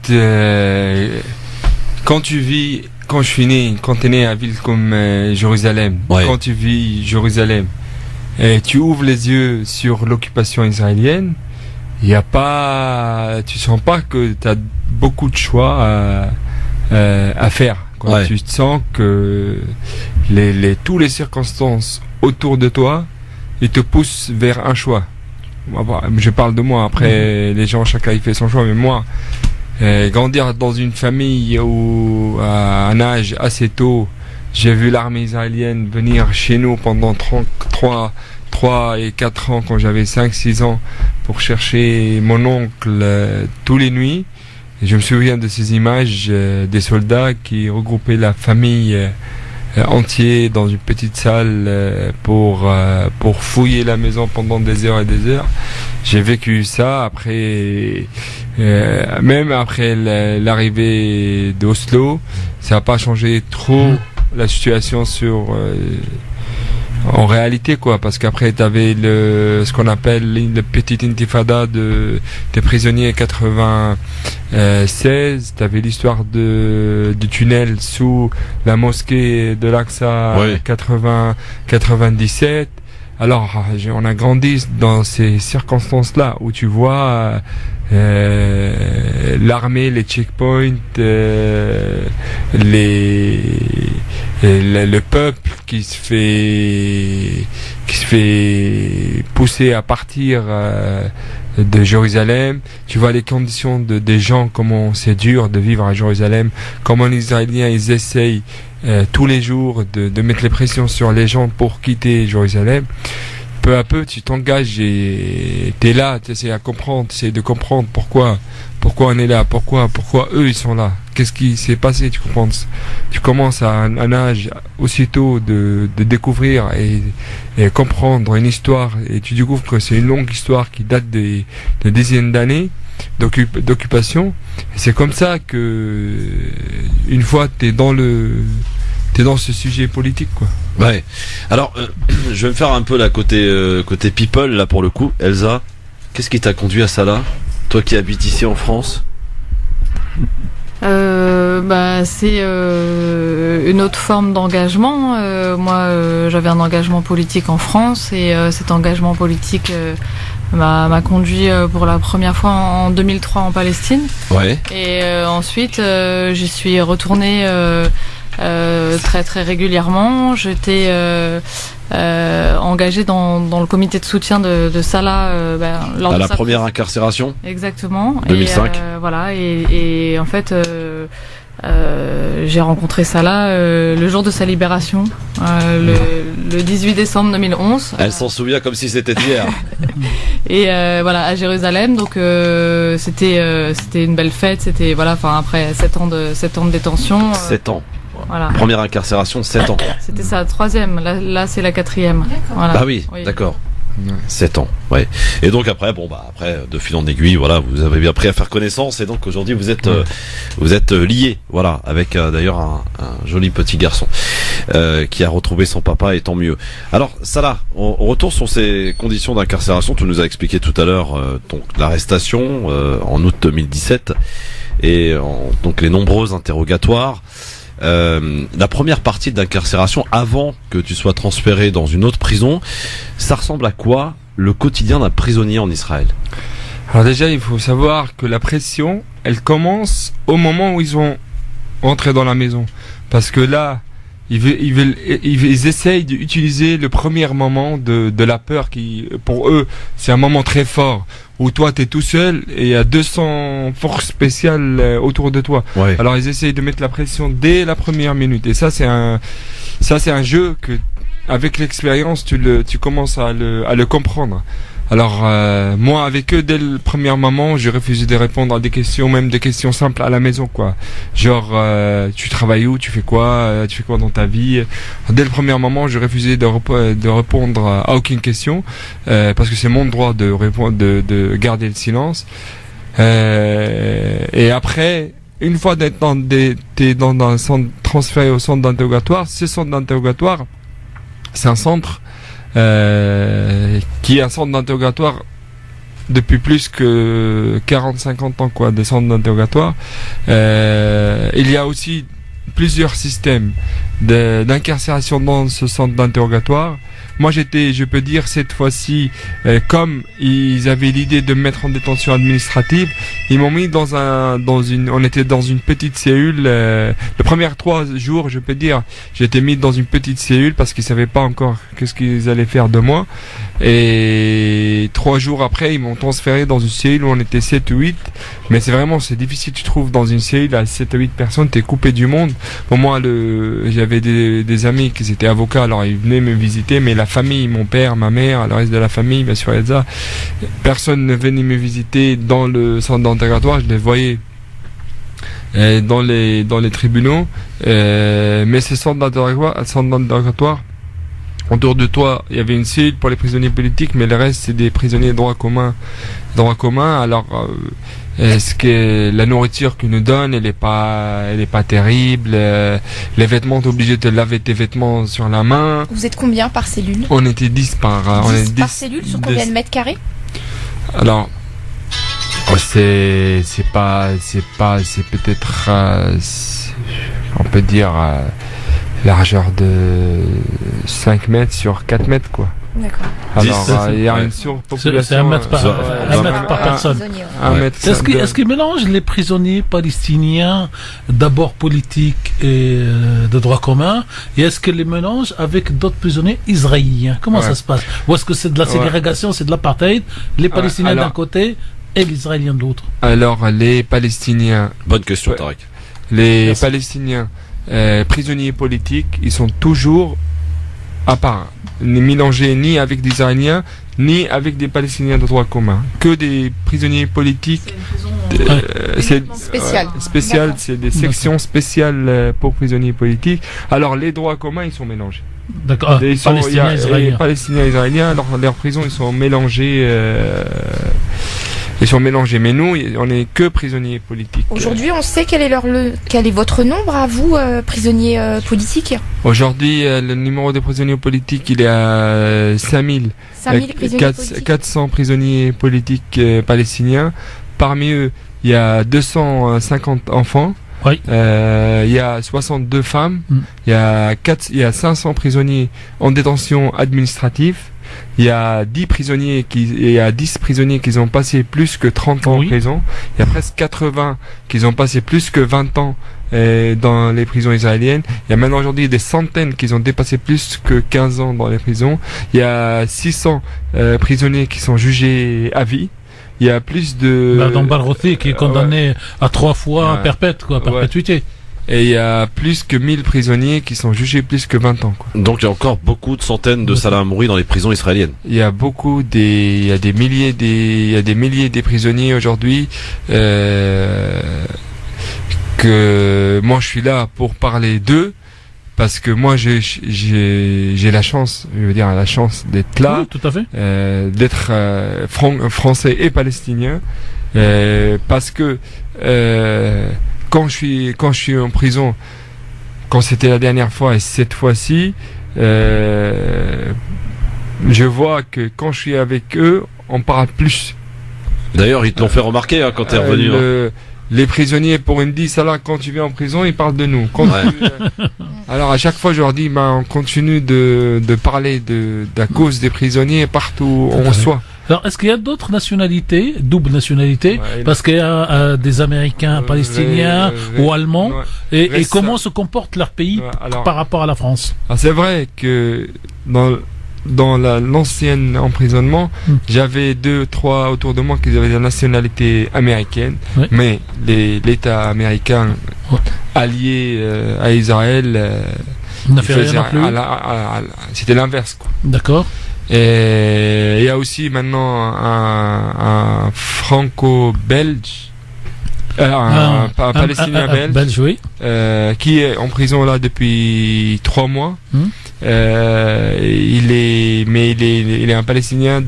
quand t'es né à une ville comme Jérusalem, quand tu vis Jérusalem, et tu ouvres les yeux sur l'occupation israélienne, tu sens pas que t'as beaucoup de choix à faire. Tu sens que toutes les circonstances autour de toi, ils te poussent vers un choix. Je parle de moi, après les gens, chacun il fait son choix, mais moi, grandir dans une famille où à un âge assez tôt, j'ai vu l'armée israélienne venir chez nous pendant 3 et 4 ans, quand j'avais 5-6 ans, pour chercher mon oncle tous les nuits. Et je me souviens de ces images des soldats qui regroupaient la famille entière dans une petite salle pour fouiller la maison pendant des heures et des heures. J'ai vécu ça après, même après l'arrivée d'Oslo, ça n'a pas changé trop la situation en réalité, quoi, parce qu'après t'avais ce qu'on appelle le petite intifada des prisonniers 96, t'avais l'histoire du tunnel sous la mosquée de l'Aqsa 97. Alors on a grandi dans ces circonstances-là où tu vois l'armée, les checkpoints, le peuple qui se fait pousser à partir de Jérusalem. Tu vois les conditions des gens, comment c'est dur de vivre à Jérusalem, comment les Israéliens ils essayent tous les jours de mettre les pressions sur les gens pour quitter Jérusalem. Peu à peu, tu t'engages et t'es là, tu essaies de comprendre pourquoi on est là, pourquoi eux ils sont là, qu'est-ce qui s'est passé, tu comprends. Tu commences à un âge aussitôt de découvrir et comprendre une histoire, et tu découvres que c'est une longue histoire qui date de dizaines d'années d'occupation. Et c'est comme ça que une fois t'es dans ce sujet politique, quoi. Ouais. Alors, je vais me faire un peu la côté people là pour le coup. Elsa, qu'est-ce qui t'a conduit à ça là, toi qui habites ici en France? C'est une autre forme d'engagement. Moi, j'avais un engagement politique en France, et cet engagement politique m'a conduit pour la première fois en 2003 en Palestine. Ouais. Et ensuite, j'y suis retournée très très régulièrement. J'étais engagée dans le comité de soutien de Salah lors de la première incarcération. Exactement. 2005. Et en fait, j'ai rencontré Salah le jour de sa libération, le 18 décembre 2011. Elle s'en souvient comme si c'était hier. Et à Jérusalem, donc c'était une belle fête. C'était après 7 ans de détention. 7 ans. Voilà. Première incarcération, 7 ans. C'était sa 3e, là c'est la 4e. Voilà. Bah oui, d'accord. 7 ans, ouais. Et donc après, de fil en aiguille, voilà, vous avez bien appris à faire connaissance, et donc aujourd'hui vous êtes liés, voilà, avec d'ailleurs un joli petit garçon qui a retrouvé son papa, et tant mieux. Alors Salah, on retourne sur ces conditions d'incarcération. Tu nous as expliqué tout à l'heure donc l'arrestation en août 2017 et donc les nombreux interrogatoires. La première partie d'incarcération, avant que tu sois transféré dans une autre prison, ça ressemble à quoi le quotidien d'un prisonnier en Israël? Alors déjà, il faut savoir que la pression, elle commence au moment où ils vont rentrer dans la maison, parce que là, ils essayent d'utiliser le premier moment de la peur, qui pour eux c'est un moment très fort, où toi t'es tout seul et il y a 200 forces spéciales autour de toi. Ouais. Alors ils essayent de mettre la pression dès la première minute, et ça c'est un jeu que avec l'expérience tu commences à le comprendre. Alors moi avec eux, dès le premier moment, j'ai refusé de répondre à des questions, même des questions simples à la maison, quoi. Genre tu travailles où, tu fais quoi dans ta vie. Dès le premier moment, j'ai refusé de répondre à aucune question parce que c'est mon droit de répondre, de garder le silence. Et après, une fois d'être dans un centre, transféré au centre d'interrogatoire, ce centre d'interrogatoire, c'est un centre qui est un centre d'interrogatoire depuis plus que 40-50 ans, quoi, des centres d'interrogatoire. Il y a aussi plusieurs systèmes d'incarcération dans ce centre d'interrogatoire. Moi, je peux dire, cette fois-ci, comme ils avaient l'idée de me mettre en détention administrative, ils m'ont mis on était dans une petite cellule. Les premiers 3 jours, je peux dire, j'étais mis dans une petite cellule parce qu'ils savaient pas encore qu'est-ce qu'ils allaient faire de moi. Et 3 jours après, ils m'ont transféré dans une cellule où on était 7 ou 8. Mais c'est difficile, tu trouves, dans une cellule à 7 ou 8 personnes, t'es coupé du monde. Pour moi, j'avais des amis qui étaient avocats, alors ils venaient me visiter, mais la famille, mon père, ma mère, le reste de la famille, bien sûr, Elsa, personne ne venait me visiter dans le centre d'interrogatoire, je les voyais dans les tribunaux, mais ce centre d'interrogatoire, autour de toi, il y avait une cellule pour les prisonniers politiques, mais le reste, c'est des prisonniers de droit commun. Alors, est-ce que la nourriture qu'ils nous donnent, elle est pas terrible, les vêtements, t'es obligé de laver tes vêtements sur la main. Vous êtes combien par cellule? On était 10 par cellule, sur combien de mètres carrés? Alors, c'est peut-être, on peut dire, largeur de 5 mètres sur 4 mètres, quoi. D'accord. Alors, il y a une surpopulation. C'est 1 mètre par personne. Est-ce qu'ils mélangent les prisonniers palestiniens, d'abord politiques et de droit commun, et est-ce qu'ils les mélangent avec d'autres prisonniers israéliens? Comment ça se passe? Ou est-ce que c'est de la ségrégation, c'est de l'apartheid, les Palestiniens d'un côté et les Israéliens de l'autre? Alors, les Palestiniens... Bonne question, Tarek. Les Palestiniens prisonniers politiques, ils sont toujours à part, mélangés ni avec des Israéliens ni avec des Palestiniens de droit commun, que des prisonniers politiques. C'est spécial, c'est des sections spéciales pour prisonniers politiques. Alors les droits communs, ils sont mélangés. D'accord. Palestiniens, Israéliens, alors leurs prisons, ils sont mélangés. Mais nous, on n'est que prisonniers politiques. Aujourd'hui, on sait quel est votre nombre à vous, prisonniers politiques? Aujourd'hui, le numéro de prisonniers politiques, il est à 5000. 5000 prisonniers politiques. 400 prisonniers politiques palestiniens. Parmi eux, il y a 250 enfants. Oui. Il y a 62 femmes. Il y a 500 prisonniers en détention administrative. Il y a 10 prisonniers qui ont passé plus que 30 ans en prison. Il y a presque 80 qui ont passé plus que 20 ans dans les prisons israéliennes. Il y a maintenant aujourd'hui des centaines qui ont dépassé plus que 15 ans dans les prisons. Il y a 600 prisonniers qui sont jugés à vie. Il y a plus de... Madame Barghouti qui est condamné à 3 fois perpétuité. Et il y a plus que 1000 prisonniers qui sont jugés plus que 20 ans, quoi. Donc il y a encore beaucoup de centaines de Salah Hamouri dans les prisons israéliennes. Il y a il y a des milliers des prisonniers aujourd'hui, que moi je suis là pour parler d'eux, parce que moi j'ai la chance d'être là, oui, tout à fait. d'être français et palestinien, parce que quand je suis en prison, quand c'était la dernière fois et cette fois-ci, je vois que quand je suis avec eux, on parle plus. D'ailleurs, ils te l'ont fait remarquer quand t'es revenu. Les prisonniers, pour une dit, ça là, quand tu viens en prison, ils parlent de nous. Alors à chaque fois, je leur dis, on continue de parler de la cause des prisonniers partout où on soit. Alors, est-ce qu'il y a d'autres nationalités, double nationalité, parce qu'il y a des Américains, Palestiniens ou Allemands, et comment se comporte leur pays par rapport à la France? C'est vrai que dans l'ancien emprisonnement, j'avais 2-3 autour de moi qui avaient la nationalité américaine, mais l'État américain allié à Israël, c'était l'inverse, quoi. D'accord. Et il y a aussi maintenant un franco-belge Un Palestinien belge, oui. Qui est en prison là depuis 3 mois. Il est un Palestinien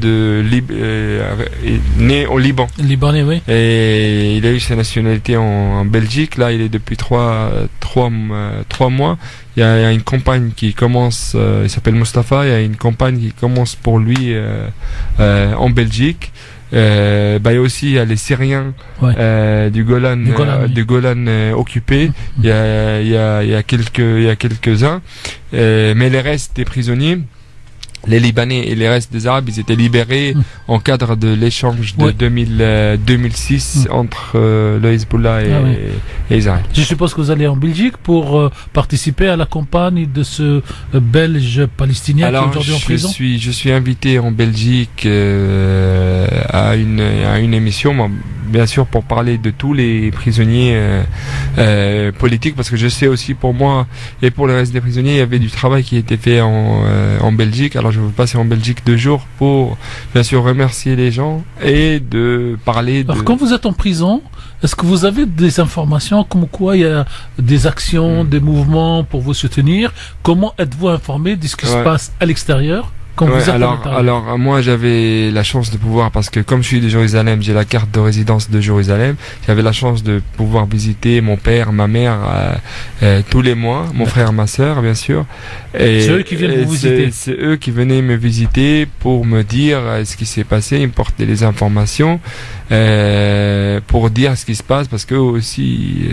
né au Liban. Libanais, oui. Et il a eu sa nationalité en Belgique. Là, il est depuis 3 mois. Il y a une campagne qui commence, il s'appelle Mustafa, il y a une campagne qui commence pour lui en Belgique. Il y a aussi les Syriens du Golan occupés. Il y a quelques-uns, mais les restes des prisonniers, les Libanais et les restes des Arabes, ils étaient libérés en cadre de l'échange de 2006 entre le Hezbollah et Israël. Je suppose que vous allez en Belgique pour participer à la campagne de ce Belge palestinien qui est aujourd'hui en prison. Je suis invité en Belgique à une émission, bien sûr, pour parler de tous les prisonniers politiques, parce que je sais aussi pour moi et pour le reste des prisonniers, il y avait du travail qui était fait en Belgique. Alors je vais passer en Belgique 2 jours pour bien sûr remercier les gens et de parler de... Alors quand vous êtes en prison, est-ce que vous avez des informations comme quoi il y a des actions, des mouvements pour vous soutenir? Comment êtes-vous informé de ce qui se passe à l'extérieur? Alors moi j'avais la chance de pouvoir, parce que comme je suis de Jérusalem, j'ai la carte de résidence de Jérusalem, j'avais la chance de pouvoir visiter mon père, ma mère tous les mois, mon frère, ma sœur bien sûr. Et c'est eux qui viennent vous visiter. C'est eux qui venaient me visiter pour me dire ce qui s'est passé, ils me portaient les informations pour dire ce qui se passe, parce qu'eux aussi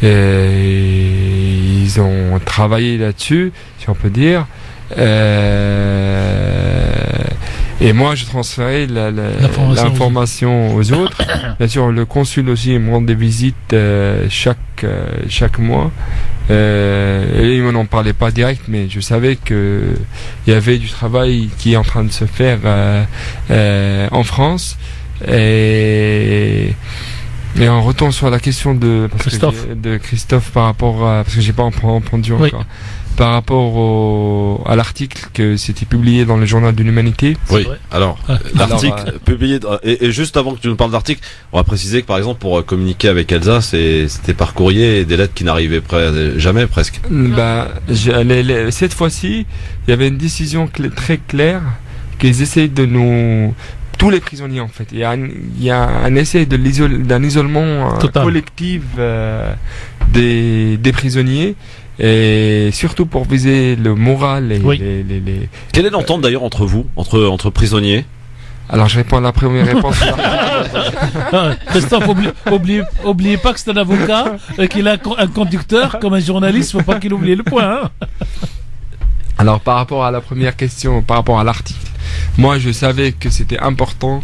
ils ont travaillé là-dessus, si on peut dire. Et moi je transférais l'information aux autres. Bien sûr le consul aussi me rend des visites chaque mois, et ils m'en parlaient pas direct, mais je savais que il y avait du travail qui est en train de se faire en France. Et on retourne sur la question de Christophe par rapport à, parce que j'ai pas entendu encore. Par rapport à l'article que c'était publié dans le journal de l'Humanité. Oui, alors, l'article publié, et juste avant que tu nous parles d'article, on va préciser que par exemple pour communiquer avec Elsa, c'était par courrier et des lettres qui n'arrivaient jamais presque. Cette fois-ci, il y avait une décision très claire qu'ils essayent de nous... Tous les prisonniers en fait. Il y a un essai d'un isolement collectif des prisonniers. Et surtout pour viser le moral et les... Quelle est l'entente d'ailleurs entre vous, entre prisonniers? Alors je réponds à la première réponse. Christophe, oubliez pas que c'est un avocat et qu'il a un conducteur comme un journaliste, faut pas qu'il oublie le point. Alors par rapport à la première question, par rapport à l'article, moi je savais que c'était important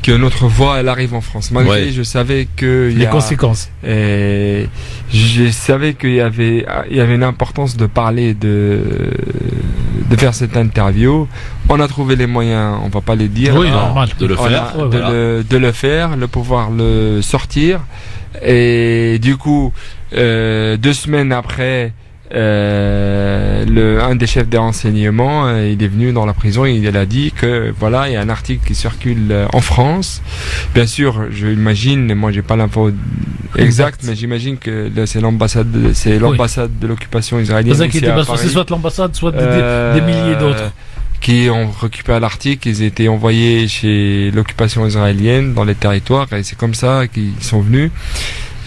que notre voix elle arrive en France. Malgré je savais que les conséquences. Et je savais qu'il y avait une importance de parler, de faire cette interview. On a trouvé les moyens, on va pas les dire. Oui, normal de le faire. De le faire, de pouvoir le sortir. Et du coup, 2 semaines après, un des chefs des renseignements, il est venu dans la prison et il a dit que voilà, il y a un article qui circule en France. Bien sûr, j'imagine, moi j'ai pas l'info exacte, mais j'imagine que c'est l'ambassade de l'occupation israélienne. Vous inquiétez pas, c'est soit l'ambassade, soit des milliers d'autres qui ont récupéré l'article. Ils étaient envoyés chez l'occupation israélienne dans les territoires, et c'est comme ça qu'ils sont venus.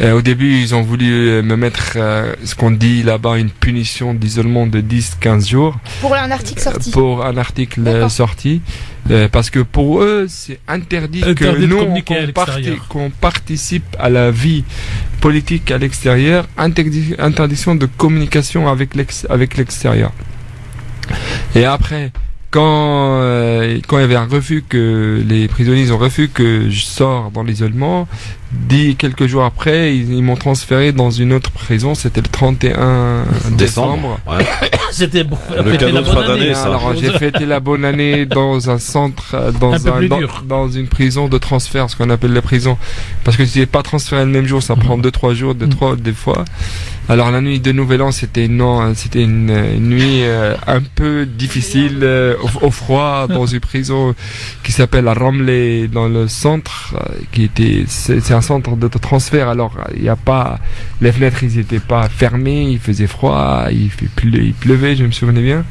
Au début, ils ont voulu me mettre ce qu'on dit là-bas, une punition d'isolement de 10-15 jours. Pour un article sorti. Pour un article sorti. Parce que pour eux, c'est interdit que nous, qu'on participe à la vie politique à l'extérieur. Interdiction de communication avec l'extérieur. Et après... Quand il y avait un refus, que les prisonniers ont refusé que je sors dans l'isolement, quelques jours après, ils m'ont transféré dans une autre prison. C'était le 31 décembre. Ouais. C'était le cadeau de fin d'année, ça. Alors j'ai fêté la bonne année dans un centre, dans une prison de transfert, ce qu'on appelle la prison. Parce que si tu n'es pas transféré le même jour, ça prend 2-3 jours, des fois. Alors la nuit de Nouvel An, c'était une nuit un peu difficile, au froid, dans une prison qui s'appelle Ramleh, dans le centre, c'est un centre de transfert. Alors, il y a pas, les fenêtres, ils étaient pas fermées, il faisait froid, il pleuvait, je me souvenais bien.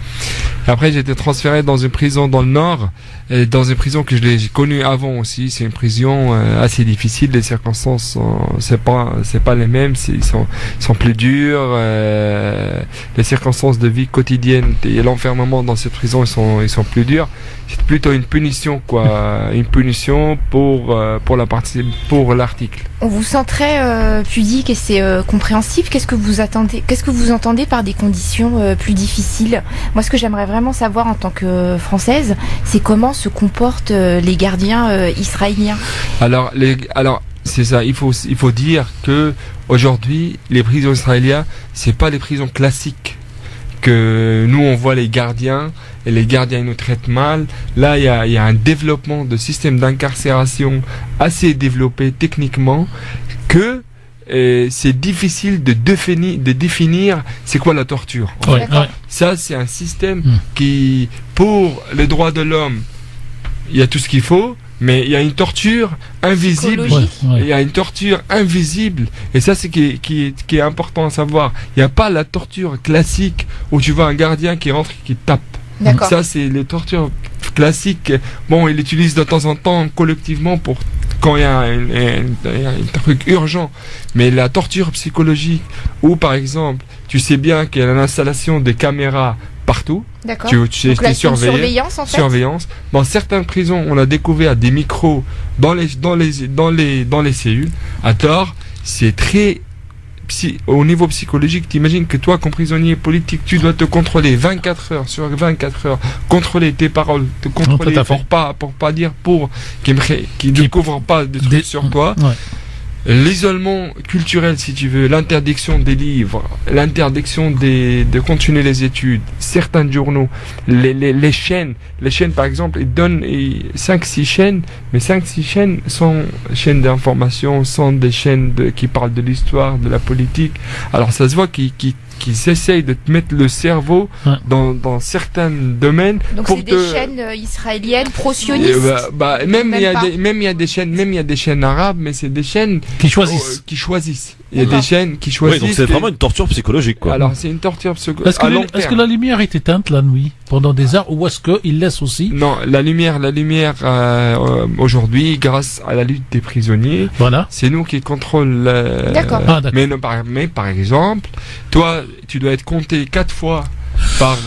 Et après, j'ai été transféré dans une prison dans le nord, et dans une prison que j'ai connue avant aussi. C'est une prison assez difficile. Les circonstances, c'est pas les mêmes. Ils sont plus durs. Les circonstances de vie quotidienne et l'enfermement dans cette prison, ils sont plus durs. C'est plutôt une punition, quoi. Une punition pour l'article. On vous sent très pudique et c'est compréhensible. Qu'est-ce que vous entendez par des conditions plus difficiles? Moi, ce que j'aimerais vraiment savoir en tant que Française, c'est comment se comportent les gardiens israéliens. Alors c'est ça. Il faut dire que aujourd'hui, les prisons israéliennes, c'est pas les prisons classiques que nous on voit les gardiens et les gardiens ils nous traitent mal. Là il y a un développement de système d'incarcération assez développé techniquement que c'est difficile de définir c'est quoi la torture. Ouais. Ça c'est un système qui, pour les droits de l'homme, il y a tout ce qu'il faut. Mais il y a une torture invisible. Il y a une torture invisible. Et ça, c'est qui est important à savoir. Il n'y a pas la torture classique où tu vois un gardien qui rentre et qui tape. D'accord. Ça, c'est les tortures classiques. Bon, il l'utilise de temps en temps collectivement pour quand il y a un truc urgent. Mais la torture psychologique où, par exemple, tu sais bien qu'il y a l'installation des caméras partout. D'accord. Tu es surveillé. Surveillance en fait. Surveillance. Dans certaines prisons, on a découvert des micros dans les cellules. À tort, c'est très au niveau psychologique. T'imagines que toi, comme prisonnier politique, tu dois te contrôler 24 heures sur 24 heures, contrôler tes paroles, te contrôler pour pas dire qui ne couvrent pas de trucs sur toi. Ouais. L'isolement culturel, si tu veux, l'interdiction des livres, l'interdiction de continuer les études, certains journaux, les chaînes, par exemple, ils donnent 5-6 chaînes, mais 5-6 chaînes sont chaînes d'information, sont des chaînes qui parlent de l'histoire, de la politique. Alors ça se voit qu'ils essayent de te mettre le cerveau dans certains domaines. Donc c'est des chaînes israéliennes pro-sionistes. Même il y a des chaînes arabes, mais c'est des chaînes qui choisissent. Il y a des chaînes qui choisissent. Oui, donc c'est vraiment une torture psychologique, quoi. Alors c'est une torture psychologique. Est-ce que la lumière est éteinte la nuit pendant des heures ou est-ce qu'ils laissent aussi? Non, la lumière aujourd'hui, grâce à la lutte des prisonniers, c'est nous qui contrôlons. D'accord. Mais par exemple, toi, tu dois être compté 4 fois par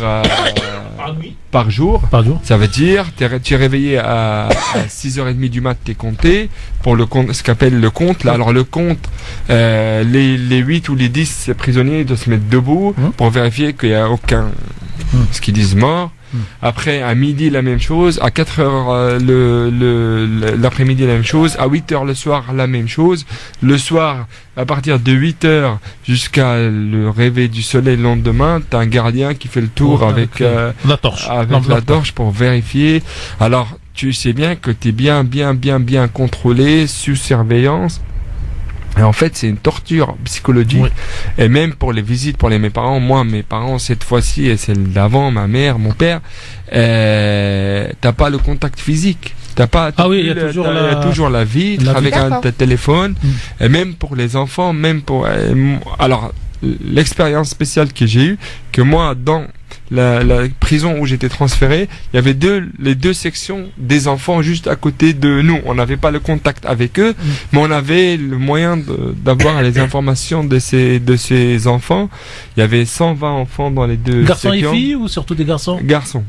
jour. Ça veut dire tu es réveillé à 6h30 du mat, t'es compté pour le compte, ce qu'appelle le compte là. Alors le compte, les 8 ou les 10 prisonniers doivent se mettre debout pour vérifier qu'il n'y a aucun ce qu'ils disent mort. Après, à midi, la même chose. À 4h l'après-midi, la même chose. À 8h le soir, la même chose. Le soir, à partir de 8h jusqu'à le réveil du soleil le lendemain, t'as un gardien qui fait le tour avec la torche. Avec la torche pour vérifier. Alors, tu sais bien que t'es bien contrôlé, sous surveillance. Et en fait, c'est une torture psychologique. Et même pour les visites, pour mes parents, mes parents, cette fois-ci, et celle d'avant, ma mère, mon père, t'as pas le contact physique. Il y a toujours la vitre avec un téléphone. Et même pour les enfants, alors, l'expérience spéciale que j'ai eue, que moi, dans la prison où j'étais transféré, il y avait les deux sections des enfants juste à côté de nous. On n'avait pas le contact avec eux, mais on avait le moyen d'avoir les informations de ces enfants. Il y avait 120 enfants dans les deux sections. Garçons et filles ou surtout des garçons? Garçons.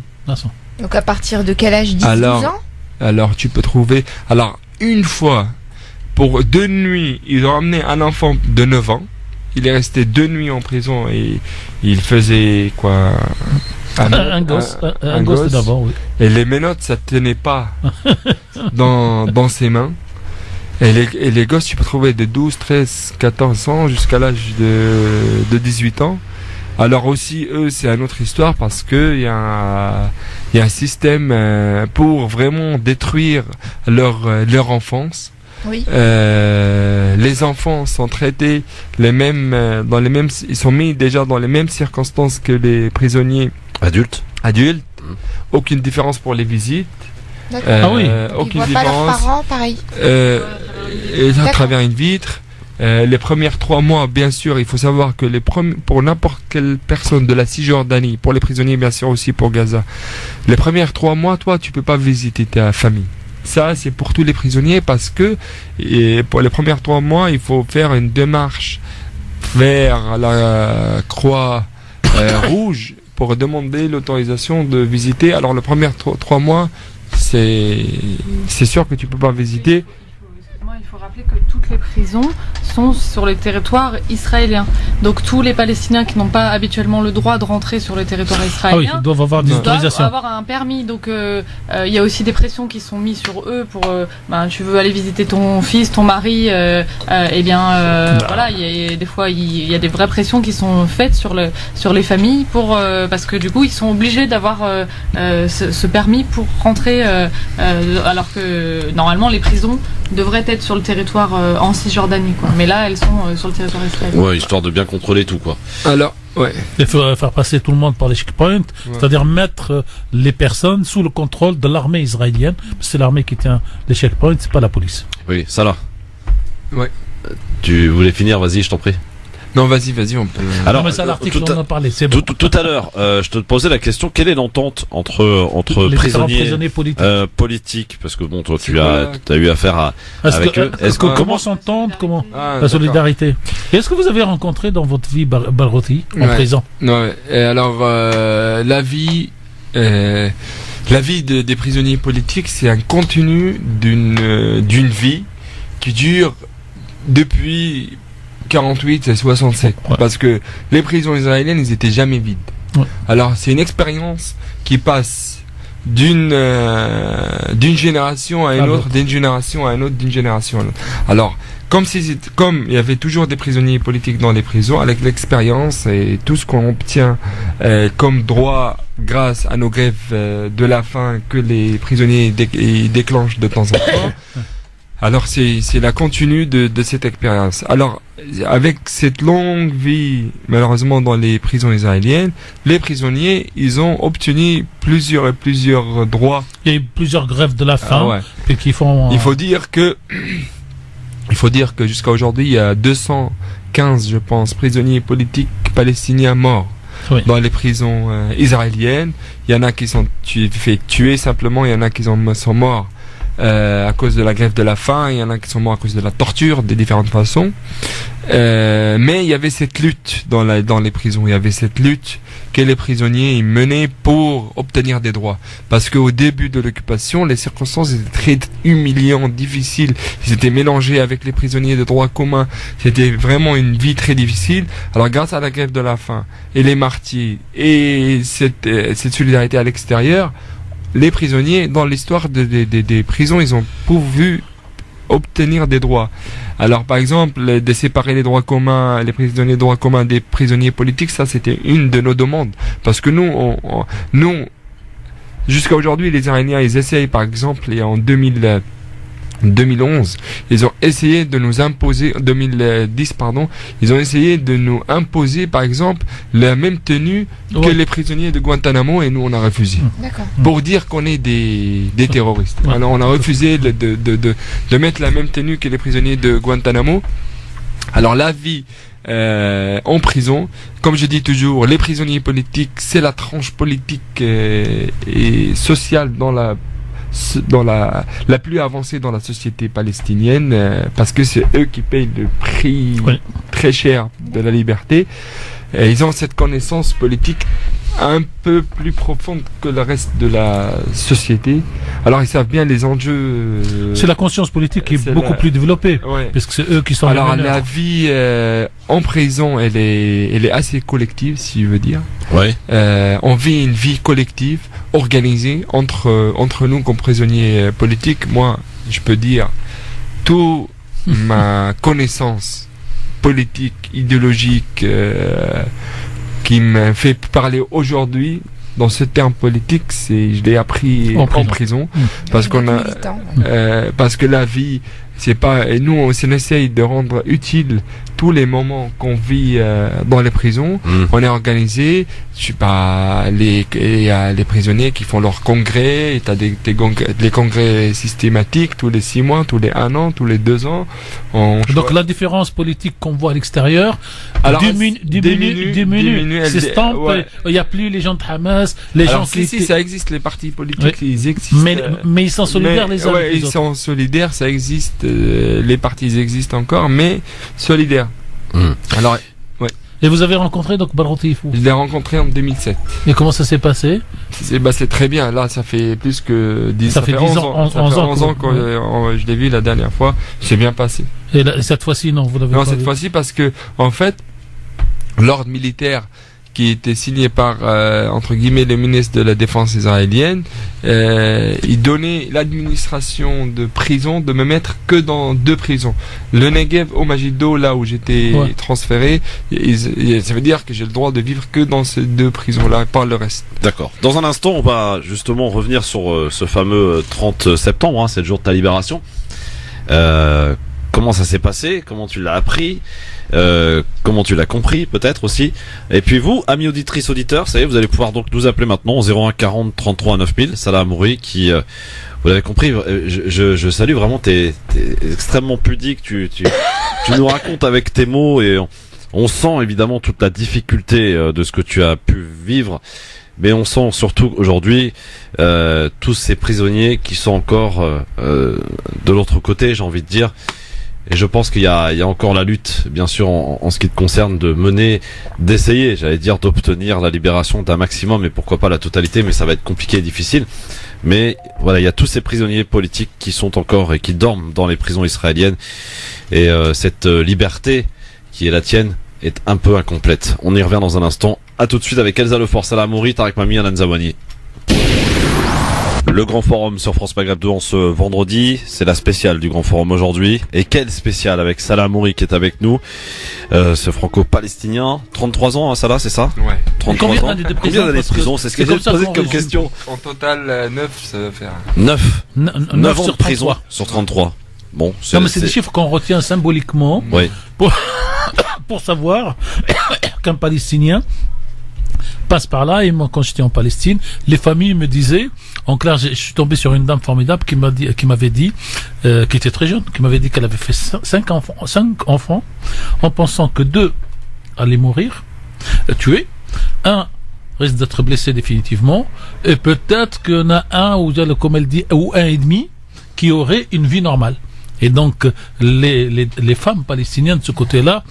Donc à partir de quel âge? 10-12 ans? Alors tu peux trouver... Alors une fois, pour 2 nuits, ils ont amené un enfant de 9 ans. Il est resté 2 nuits en prison et il faisait quoi? Un gosse d'abord, oui. Et les menottes, ça tenait pas dans ses mains. Et les gosses, tu peux trouver de 12, 13, 14 ans jusqu'à l'âge de 18 ans. Alors aussi, eux, c'est une autre histoire parce que il y a un système pour vraiment détruire leur enfance. Oui. Les enfants sont traités ils sont mis déjà dans les mêmes circonstances que les prisonniers adultes. Aucune différence pour les visites. D'accord. Aucune ils voient différence. pas leurs parents, pareil. à travers une vitre. Les premières 3 mois, bien sûr, il faut savoir que pour n'importe quelle personne de la Cisjordanie, pour les prisonniers, bien sûr aussi pour Gaza, les premières 3 mois, toi, tu peux pas visiter ta famille. Ça, c'est pour tous les prisonniers parce que pour les premières 3 mois, il faut faire une démarche vers la Croix Rouge pour demander l'autorisation de visiter. Alors, les premières 3 mois, c'est sûr que tu peux pas visiter. Il faut rappeler que toutes les prisons sont sur les territoires israéliens. Donc tous les Palestiniens qui n'ont pas habituellement le droit de rentrer sur le territoire israélien ils doivent avoir des autorisations. Doivent avoir un permis. Donc il y a aussi des pressions qui sont mises sur eux pour tu veux aller visiter ton fils, ton mari, voilà, des fois il y a des vraies pressions qui sont faites sur les familles parce que du coup ils sont obligés d'avoir ce permis pour rentrer alors que normalement les prisons devraient être sur le territoire en Cisjordanie, quoi. Mais là, elles sont sur le territoire israélien. Ouais, histoire de bien contrôler tout, quoi. Alors, ouais. Il faut faire passer tout le monde par les checkpoints, c'est-à-dire mettre les personnes sous le contrôle de l'armée israélienne. C'est l'armée qui tient les checkpoints, c'est pas la police. Oui, ça là. Ouais. Tu voulais finir, vas-y, je t'en prie. Non, vas-y, on peut. Alors, mais ça, l'article, on en a parlé, c'est bon. Tout à l'heure, je te posais la question, quelle est l'entente entre les prisonniers politiques, parce que bon, toi, tu as eu affaire avec eux. Comment s'entendre, la solidarité. Est-ce que vous avez rencontré dans votre vie Balroti en prison? Non, alors la vie des prisonniers politiques, c'est un continu d'une vie qui dure depuis 48 et 67, parce que les prisons israéliennes, ils étaient jamais vides. Alors c'est une expérience qui passe d'une génération à une autre, d'une génération à une autre, d'une génération à une autre. Alors comme il y avait toujours des prisonniers politiques dans les prisons, avec l'expérience et tout ce qu'on obtient comme droit grâce à nos grèves de la faim que les prisonniers déclenchent de temps en temps. Alors c'est la continue de cette expérience. Alors avec cette longue vie malheureusement dans les prisons israéliennes, les prisonniers ils ont obtenu plusieurs droits. Il y a eu plusieurs grèves de la faim qui font. Il faut dire que jusqu'à aujourd'hui il y a 215 je pense prisonniers politiques palestiniens morts. Dans les prisons israéliennes. Il y en a qui sont tués simplement, il y en a qui sont morts à cause de la grève de la faim, il y en a qui sont morts à cause de la torture de différentes façons. Mais il y avait cette lutte dans les prisons, il y avait cette lutte que les prisonniers ils menaient pour obtenir des droits. Parce qu'au début de l'occupation, les circonstances étaient très humiliantes, difficiles. Ils étaient mélangés avec les prisonniers de droit commun. C'était vraiment une vie très difficile. Alors grâce à la grève de la faim et les martyrs et cette solidarité à l'extérieur, les prisonniers, dans l'histoire des prisons, ils ont pu obtenir des droits. Alors, par exemple, de séparer les droits communs, les prisonniers de droit commun des prisonniers politiques, ça, c'était une de nos demandes. Parce que nous, jusqu'à aujourd'hui, les Iraniens, ils essayent, par exemple, et en 2011, ils ont essayé de nous imposer, 2010 pardon, ils ont essayé de nous imposer par exemple la même tenue que les prisonniers de Guantanamo et nous on a refusé. Pour dire qu'on est des terroristes. Alors on a refusé de mettre la même tenue que les prisonniers de Guantanamo. Alors la vie en prison, comme je dis toujours, les prisonniers politiques, c'est la tranche politique et sociale dans la plus avancée dans la société palestinienne, parce que c'est eux qui payent le prix très cher de la liberté. Et ils ont cette connaissance politique un peu plus profonde que le reste de la société. Alors ils savent bien les enjeux. C'est la conscience politique qui est beaucoup plus développée, parce que c'est eux qui sont. Alors la vie en prison, elle est assez collective, si je veux dire. On vit une vie collective, organisée entre nous comme prisonniers politiques. Moi, je peux dire toute ma connaissance politique, idéologique, qui me fait parler aujourd'hui dans ce terme politique, je l'ai appris en prison parce que la vie c'est pas, et nous, on essaye de rendre utile tous les moments qu'on vit dans les prisons. On est organisé, il y a les prisonniers qui font leurs congrès, t'as des congrès systématiques tous les 6 mois, tous les 1 an, tous les 2 ans. Donc la différence politique qu'on voit à l'extérieur diminue, s'estampe, il n'y a plus les gens de Hamas, les gens qui... Si, ça existe, les partis politiques, ils existent. Mais ils sont solidaires les uns avec les autres. Ils sont solidaires, ça existe, les partis existent encore, mais solidaires. Alors, et vous avez rencontré donc Barouti Fou? Je l'ai rencontré en 2007. Et comment ça s'est passé? C'est très bien. Là, ça fait plus que 10 ça fait 11 ans. 11 ans que je l'ai vu la dernière fois. C'est bien passé. Et cette fois-ci, non, vous l'avez pas vu? Non, cette fois-ci parce que, en fait, l'ordre militaire qui était signé par, entre guillemets, le ministre de la Défense israélienne, il donnait l'administration de prison de me mettre que dans 2 prisons. Le Negev au Magido, là où j'étais transféré, ça veut dire que j'ai le droit de vivre que dans ces 2 prisons-là, pas le reste. D'accord. Dans un instant, on va justement revenir sur ce fameux 30 septembre, c'est le jour de ta libération. Comment ça s'est passé? Comment tu l'as appris? Comment tu l'as compris peut-être aussi. Et puis vous, amis auditrices, auditeurs, ça y est, vous allez pouvoir donc nous appeler maintenant au 01 40 33 9000. Salah Amouri qui, vous l'avez compris, je salue vraiment, t'es extrêmement pudique, tu nous racontes avec tes mots et on sent évidemment toute la difficulté de ce que tu as pu vivre. Mais on sent surtout aujourd'hui tous ces prisonniers qui sont encore de l'autre côté, j'ai envie de dire. Et je pense qu'il y a encore la lutte, bien sûr, en ce qui te concerne, d'essayer, j'allais dire, d'obtenir la libération d'un maximum, et pourquoi pas la totalité, mais ça va être compliqué et difficile. Mais voilà, il y a tous ces prisonniers politiques qui sont encore et qui dorment dans les prisons israéliennes. Et cette liberté qui est la tienne est un peu incomplète. On y revient dans un instant. À tout de suite avec Elsa Lefort, Salah Amouri, Tarek Mami, Alan Zawani. Le Grand Forum sur France Maghreb 2 en ce vendredi, c'est la spéciale du Grand Forum aujourd'hui. Et quelle spéciale avec Salah Amouri qui est avec nous, ce franco-palestinien, 33 ans, hein, Salah, c'est ça? Ouais. 33 ans. Combien d'années de prison? C'est ce que j'ai posé comme question. En total, 9, ça va faire. 9 ans sur de prison sur 33. Bon, non, mais c'est des chiffres qu'on retient symboliquement pour savoir qu'un Palestinien passe par là. Et moi, quand j'étais en Palestine, les familles me disaient, en clair, je suis tombé sur une dame formidable qui m'avait dit, qui était très jeune, qui m'avait dit qu'elle avait fait 5 enfants, en pensant que 2 allaient mourir, tués, 1 risque d'être blessé définitivement, et peut-être qu'il y en a un, ou comme elle dit, ou 1,5 qui aurait une vie normale. Et donc, les femmes palestiniennes de ce côté-là,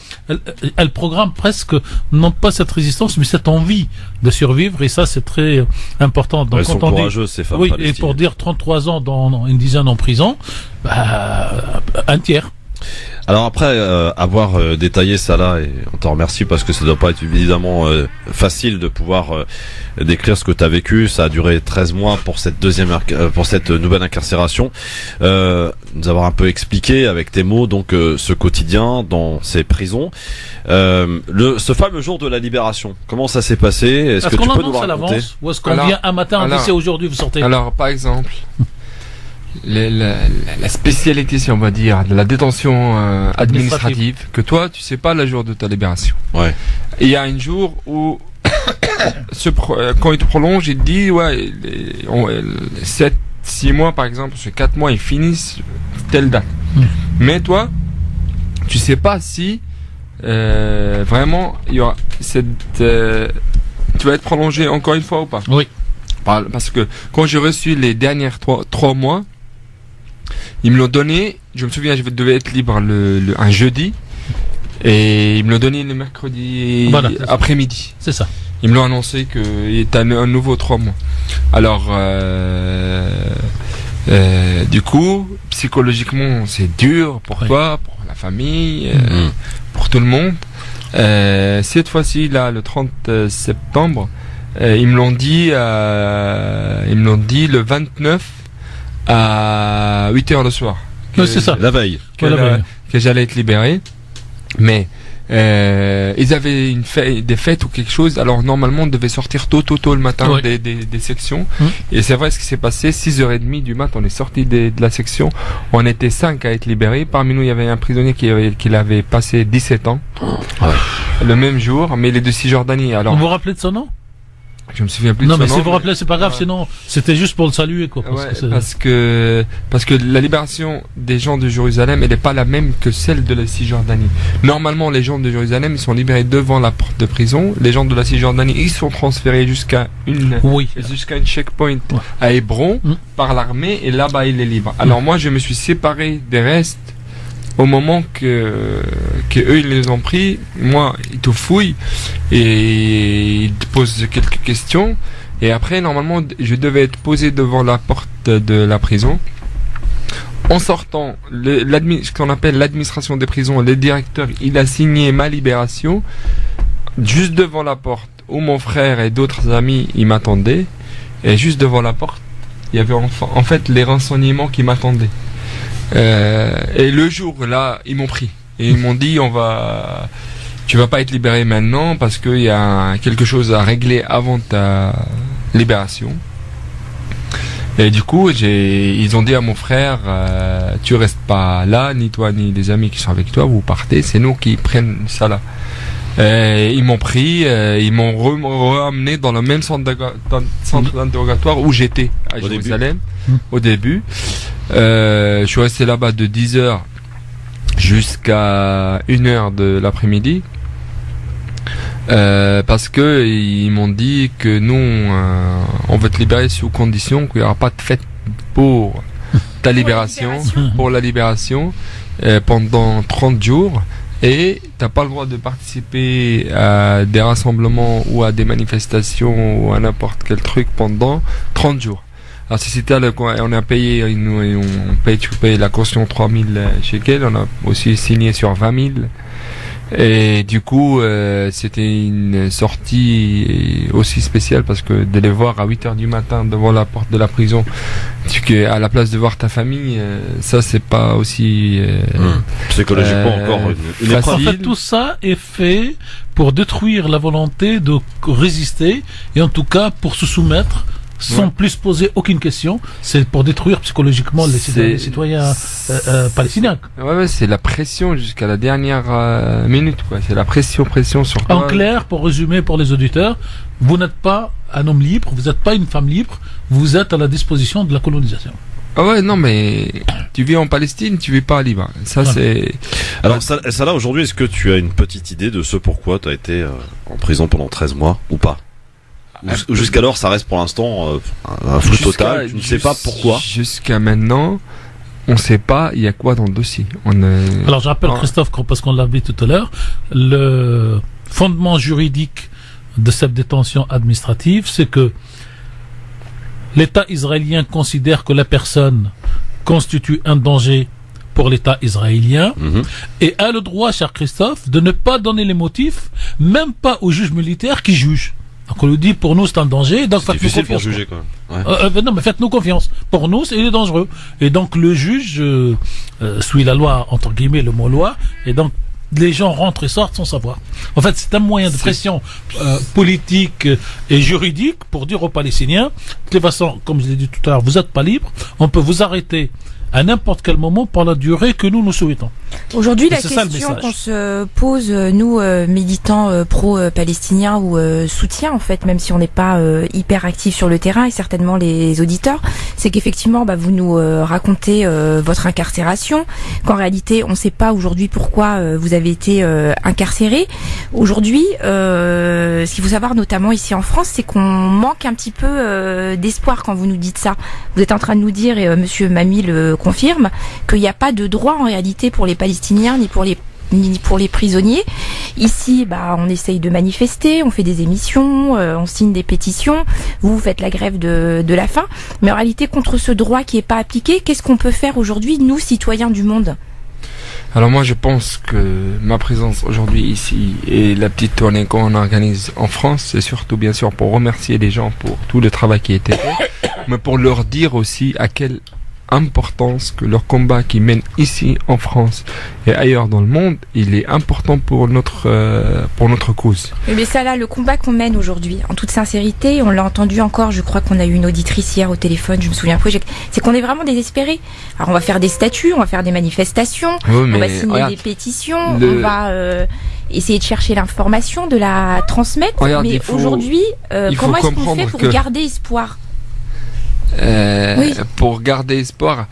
elles programment presque, non pas cette résistance, mais cette envie de survivre. Et ça, c'est très important. Donc, elles sont courageuses, ces femmes palestiniennes. Et pour dire 33 ans dans une dizaine en prison, un tiers. Alors après avoir détaillé ça là, et on te remercie parce que ça doit pas être évidemment facile de pouvoir décrire ce que tu as vécu. Ça a duré 13 mois pour cette nouvelle incarcération. Nous avoir un peu expliqué avec tes mots donc ce quotidien dans ces prisons. Ce fameux jour de la libération, comment ça s'est passé? Est-ce que tu peux nous le raconter? Ou est-ce qu'on vient un matin, on dit c'est aujourd'hui, vous sortez? Alors par exemple, la spécialité, si on va dire, de la détention administrative, que toi, tu sais pas le jour de ta libération. Ouais. Et il y a un jour où, quand il te prolonge, il te dit, 7-6 mois, par exemple, sur 4 mois, ils finissent telle date. Mais toi, tu sais pas si, vraiment, il y aura tu vas être prolongé encore une fois ou pas. Oui. Parce que quand j'ai reçu les dernières 3 mois, ils me l'ont donné, je me souviens, je devais être libre un jeudi, et ils me l'ont donné le mercredi après-midi. C'est ça. Ils me l'ont annoncé qu'il y a un nouveau 3 mois. Alors, du coup, psychologiquement, c'est dur pour toi, pour la famille, pour tout le monde. Cette fois-ci, là, le 30 septembre, ils me l'ont dit le 29 à 8h le soir. C'est ça. La veille. Que j'allais être libéré. Mais Ils avaient des fêtes ou quelque chose. Alors normalement on devait sortir tôt le matin des sections. Et c'est vrai ce qui s'est passé. 6h30 du mat, on est sorti de la section. On était 5 à être libérés. Parmi nous il y avait un prisonnier qui avait passé 17 ans. Le même jour, mais il est de Cisjordanie. Alors vous vous rappelez de son nom? Je me souviens plus de son nom. Non, mais si vous vous rappelez, c'est pas grave, sinon, c'était juste pour le saluer, quoi. Parce que la libération des gens de Jérusalem, elle n'est pas la même que celle de la Cisjordanie. Normalement, les gens de Jérusalem, ils sont libérés devant la porte de prison. Les gens de la Cisjordanie, ils sont transférés jusqu'à une checkpoint à Hébron par l'armée, et là-bas, il est libre. Alors moi, je me suis séparé des restes au moment que eux ils les ont pris. Moi ils te fouillent et ils te posent quelques questions, et après normalement je devais être posé devant la porte de la prison. En sortant, ce qu'on appelle l'administration des prisons, le directeur, il a signé ma libération juste devant la porte où mon frère et d'autres amis ils m'attendaient, et juste devant la porte il y avait en fait les renseignements qui m'attendaient. Et le jour là, ils m'ont pris et ils m'ont dit tu vas pas être libéré maintenant parce qu'il y a quelque chose à régler avant ta libération. Et du coup, ils ont dit à mon frère, tu restes pas là, ni toi ni les amis qui sont avec toi, vous partez, c'est nous qui prennent ça là. Ils m'ont pris, ils m'ont ramené dans le même centre d'interrogatoire où j'étais à Jérusalem au début. Je suis resté là-bas de 10h jusqu'à 1h de l'après-midi, parce que ils m'ont dit que nous on veut te libérer sous condition qu'il n'y aura pas de fête pour ta libération, pour la libération pendant 30 jours. Et t'as pas le droit de participer à des rassemblements ou à des manifestations ou à n'importe quel truc pendant 30 jours. Alors si c'était on a payé, tu payes la caution 3000 shekels, on a aussi signé sur 20 000. Et du coup, c'était une sortie aussi spéciale parce que de les voir à 8h du matin devant la porte de la prison, à la place de voir ta famille, ça c'est pas aussi psychologiquement encore une épreuve. En fait, tout ça est fait pour détruire la volonté de résister, et en tout cas pour se soumettre sans plus poser aucune question. C'est pour détruire psychologiquement les citoyens palestiniens. Ouais, c'est la pression jusqu'à la dernière minute, quoi. C'est la pression sur toi. En clair, pour résumer pour les auditeurs, vous n'êtes pas un homme libre, vous n'êtes pas une femme libre, vous êtes à la disposition de la colonisation. Ah ouais, non, mais tu vis en Palestine, tu vis pas à Liban. Ça, c'est... Alors, ça là, aujourd'hui, est-ce que tu as une petite idée de ce pourquoi tu as été en prison pendant 13 mois ou pas? Jusqu'alors, ça reste pour l'instant un flou total. Tu ne sais pas pourquoi. Jusqu'à maintenant, on ne sait pas il y a quoi dans le dossier. Alors, je rappelle Christophe, parce qu'on l'a vu tout à l'heure, le fondement juridique de cette détention administrative, c'est que l'État israélien considère que la personne constitue un danger pour l'État israélien et a le droit, cher Christophe, de ne pas donner les motifs, même pas au juge militaire qui juge. Donc on lui dit, pour nous c'est un danger, donc faites-nous confiance. Pour juger, quoi. Ouais. Non, mais faites-nous confiance. Pour nous, il est dangereux. Et donc le juge suit la loi, entre guillemets, le mot loi, et donc les gens rentrent et sortent sans savoir. En fait, c'est un moyen de pression politique et juridique pour dire aux Palestiniens, de toute façon, comme je l'ai dit tout à l'heure, vous n'êtes pas libre, on peut vous arrêter à n'importe quel moment pour la durée que nous souhaitons. Aujourd'hui, la question qu'on se pose, nous, militants pro-palestiniens ou soutiens, en fait, même si on n'est pas hyper actifs sur le terrain, et certainement les auditeurs, c'est qu'effectivement, vous nous racontez votre incarcération, qu'en réalité, on ne sait pas aujourd'hui pourquoi vous avez été incarcéré. Aujourd'hui, ce qu'il faut savoir, notamment ici en France, c'est qu'on manque un petit peu d'espoir quand vous nous dites ça. Vous êtes en train de nous dire, et Monsieur Mami le confirme, qu'il n'y a pas de droit en réalité pour les Palestiniens ni pour les prisonniers. Ici, on essaye de manifester, on fait des émissions, on signe des pétitions, vous faites la grève de la faim, mais en réalité, contre ce droit qui n'est pas appliqué, qu'est-ce qu'on peut faire aujourd'hui, nous, citoyens du monde ? Alors moi, je pense que ma présence aujourd'hui ici et la petite tournée qu'on organise en France, c'est surtout bien sûr pour remercier les gens pour tout le travail qui a été fait, mais pour leur dire aussi à quel importance que leur combat qu'ils mènent ici en France et ailleurs dans le monde, il est important pour notre cause. Mais ça là, le combat qu'on mène aujourd'hui, en toute sincérité, on l'a entendu encore, je crois qu'on a eu une auditrice hier au téléphone, je me souviens plus, c'est qu'on est vraiment désespérés. Alors on va faire des statuts, on va faire des manifestations, on va signer des pétitions, on va essayer de chercher l'information, de la transmettre, mais aujourd'hui, comment est-ce qu'on fait pour garder espoir ? Pour garder espoir,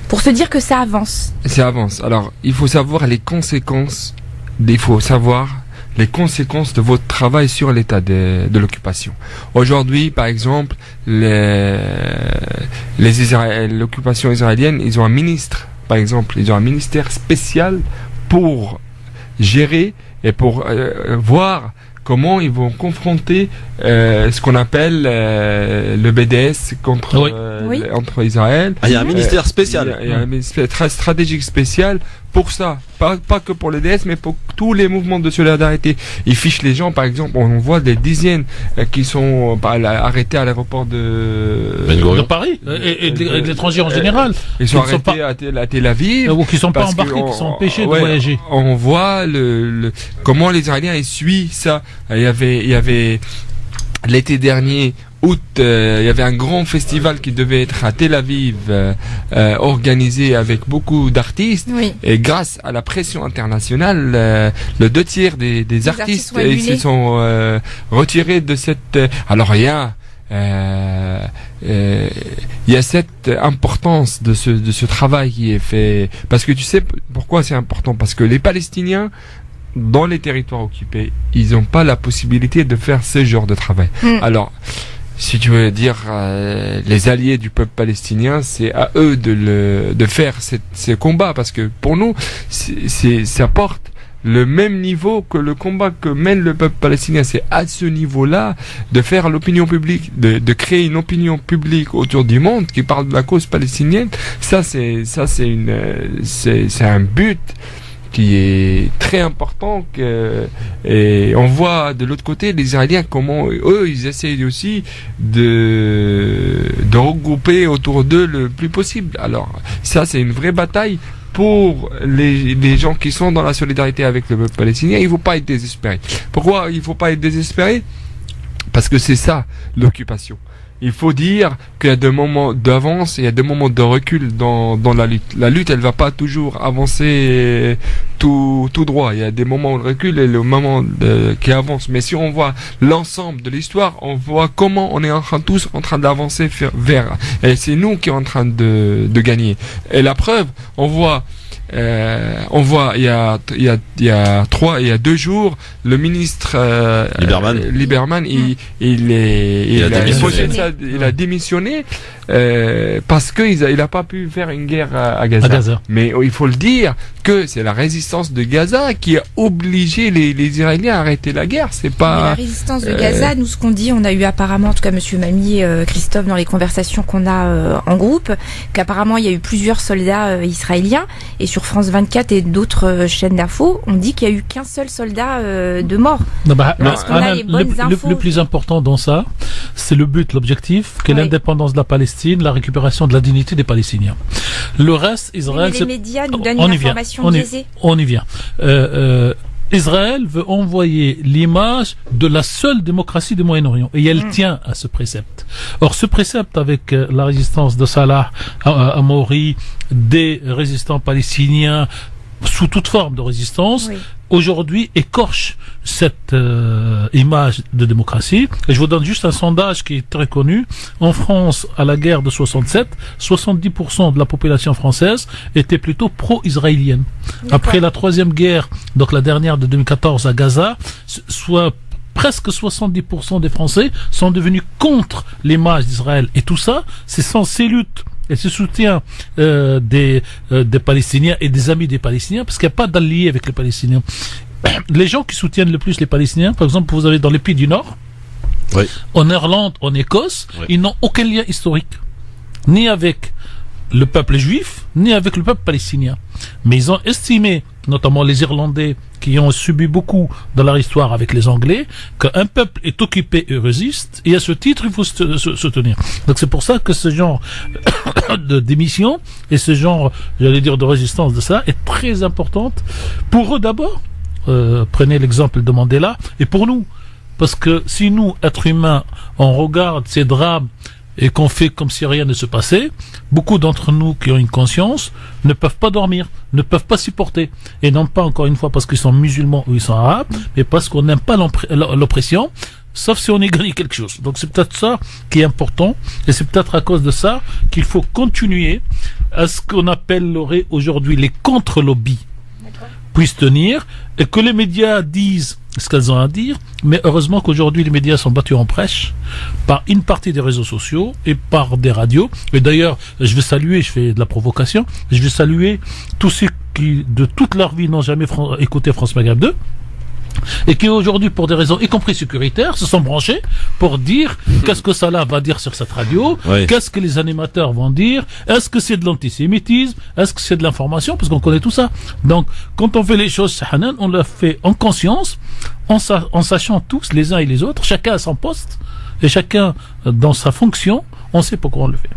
pour se dire que ça avance. Ça avance. Alors, il faut savoir les conséquences. De votre travail sur l'état de l'occupation. Aujourd'hui, par exemple, l'occupation israélienne, ils ont un ministre, par exemple, ils ont un ministère spécial pour gérer et pour voir comment ils vont confronter ce qu'on appelle le BDS contre Israël. Il y a un ministère spécial. Il y a un ministère très stratégique spécial pour ça. Pas que pour le DS, mais pour tous les mouvements de solidarité. Ils fichent les gens, par exemple, on voit des dizaines qui sont arrêtés à l'aéroport de Paris et de l'étranger en général. Ils sont arrêtés à Tel Aviv. Ou qui sont pas embarqués, qui sont empêchés de voyager. On voit comment les Israéliens essuient ça. Il y avait l'été dernier, août, il y avait un grand festival qui devait être à Tel Aviv, organisé avec beaucoup d'artistes. Oui. Et grâce à la pression internationale, le 2/3 des artistes se sont retirés de cette. Alors il y a cette importance de ce travail qui est fait. Parce que tu sais pourquoi c'est important ? Parce que les Palestiniens, dans les territoires occupés, ils n'ont pas la possibilité de faire ce genre de travail. Alors, si tu veux dire les alliés du peuple palestinien, c'est à eux de faire ces combats, parce que pour nous, ça porte le même niveau que le combat que mène le peuple palestinien. C'est à ce niveau-là de faire l'opinion publique, de créer une opinion publique autour du monde qui parle de la cause palestinienne. C'est un but qui est très important, et on voit de l'autre côté les Israéliens comment eux ils essayent aussi de regrouper autour d'eux le plus possible. Alors ça c'est une vraie bataille pour les gens qui sont dans la solidarité avec le peuple palestinien. Il ne faut pas être désespéré. Pourquoi il ne faut pas être désespéré ? Parce que c'est ça l'occupation. Il faut dire qu'il y a des moments d'avance et il y a des moments de recul dans la lutte. La lutte, elle va pas toujours avancer tout droit. Il y a des moments de recul et le moment qui avance. Mais si on voit l'ensemble de l'histoire, on voit comment on est tous en train d'avancer vers. Et c'est nous qui sommes en train de gagner. Et la preuve, on voit il y a 2 jours, le ministre Lieberman, il a démissionné parce qu'il a pas pu faire une guerre à Gaza. Mais il faut le dire que c'est la résistance de Gaza qui a obligé les Israéliens à arrêter la guerre. C'est pas la résistance de Gaza. Nous, ce qu'on dit, on a eu apparemment, en tout cas Monsieur Mamie, Christophe, dans les conversations qu'on a en groupe, qu'apparemment il y a eu plusieurs soldats israéliens, et sur France 24 et d'autres chaînes d'infos, on dit qu'il y a eu qu'un seul soldat de mort. Le plus important dans ça, c'est le but, l'objectif, que l'indépendance de la Palestine, la récupération de la dignité des Palestiniens. Le reste, Israël... Mais les médias nous donnent une information biaisée. On y vient. Israël veut envoyer l'image de la seule démocratie du Moyen-Orient, et elle tient à ce précepte. Or, ce précepte, avec la résistance de Salah à Mauri, des résistants palestiniens sous toute forme de résistance, aujourd'hui écorche cette image de démocratie. Et je vous donne juste un sondage qui est très connu. En France, à la guerre de 67, 70% de la population française était plutôt pro-israélienne. Après la troisième guerre, donc la dernière de 2014 à Gaza, soit presque 70% des Français sont devenus contre l'image d'Israël. Et tout ça, c'est sans ces luttes et ce soutien des Palestiniens et des amis des Palestiniens, parce qu'il n'y a pas d'alliés avec les Palestiniens. Les gens qui soutiennent le plus les Palestiniens, par exemple, vous avez dans les pays du Nord, en Irlande, en Écosse, ils n'ont aucun lien historique, ni avec le peuple juif, ni avec le peuple palestinien. Mais ils ont estimé notamment les Irlandais, qui ont subi beaucoup dans leur histoire avec les Anglais, qu'un peuple est occupé et résiste, et à ce titre, il faut se tenir. Donc c'est pour ça que ce genre d'émission et ce genre, j'allais dire, de résistance de ça est très importante pour eux d'abord. Prenez l'exemple de Mandela, et pour nous. Parce que si nous, êtres humains, on regarde ces drames et qu'on fait comme si rien ne se passait, beaucoup d'entre nous qui ont une conscience ne peuvent pas dormir, ne peuvent pas supporter. Et non pas, encore une fois, parce qu'ils sont musulmans ou ils sont arabes, mais parce qu'on n'aime pas l'oppression, sauf si on y gagne quelque chose. Donc c'est peut-être ça qui est important, et c'est peut-être à cause de ça qu'il faut continuer à ce qu'on appellerait aujourd'hui les contre-lobbies puissent tenir, et que les médias disent ce qu'elles ont à dire, mais heureusement qu'aujourd'hui les médias sont battus en prêche par une partie des réseaux sociaux et par des radios. Et d'ailleurs, je vais saluer, je fais de la provocation, je vais saluer tous ceux qui, de toute leur vie, n'ont jamais écouté France Maghreb 2, et qui aujourd'hui, pour des raisons y compris sécuritaires, se sont branchés pour dire qu'est-ce que Salah va dire sur cette radio, qu'est-ce que les animateurs vont dire, est-ce que c'est de l'antisémitisme, est-ce que c'est de l'information, parce qu'on connaît tout ça. Donc, quand on fait les choses, Hanan, on le fait en conscience, en sachant tous, les uns et les autres, chacun à son poste, et chacun dans sa fonction, on sait pourquoi on le fait.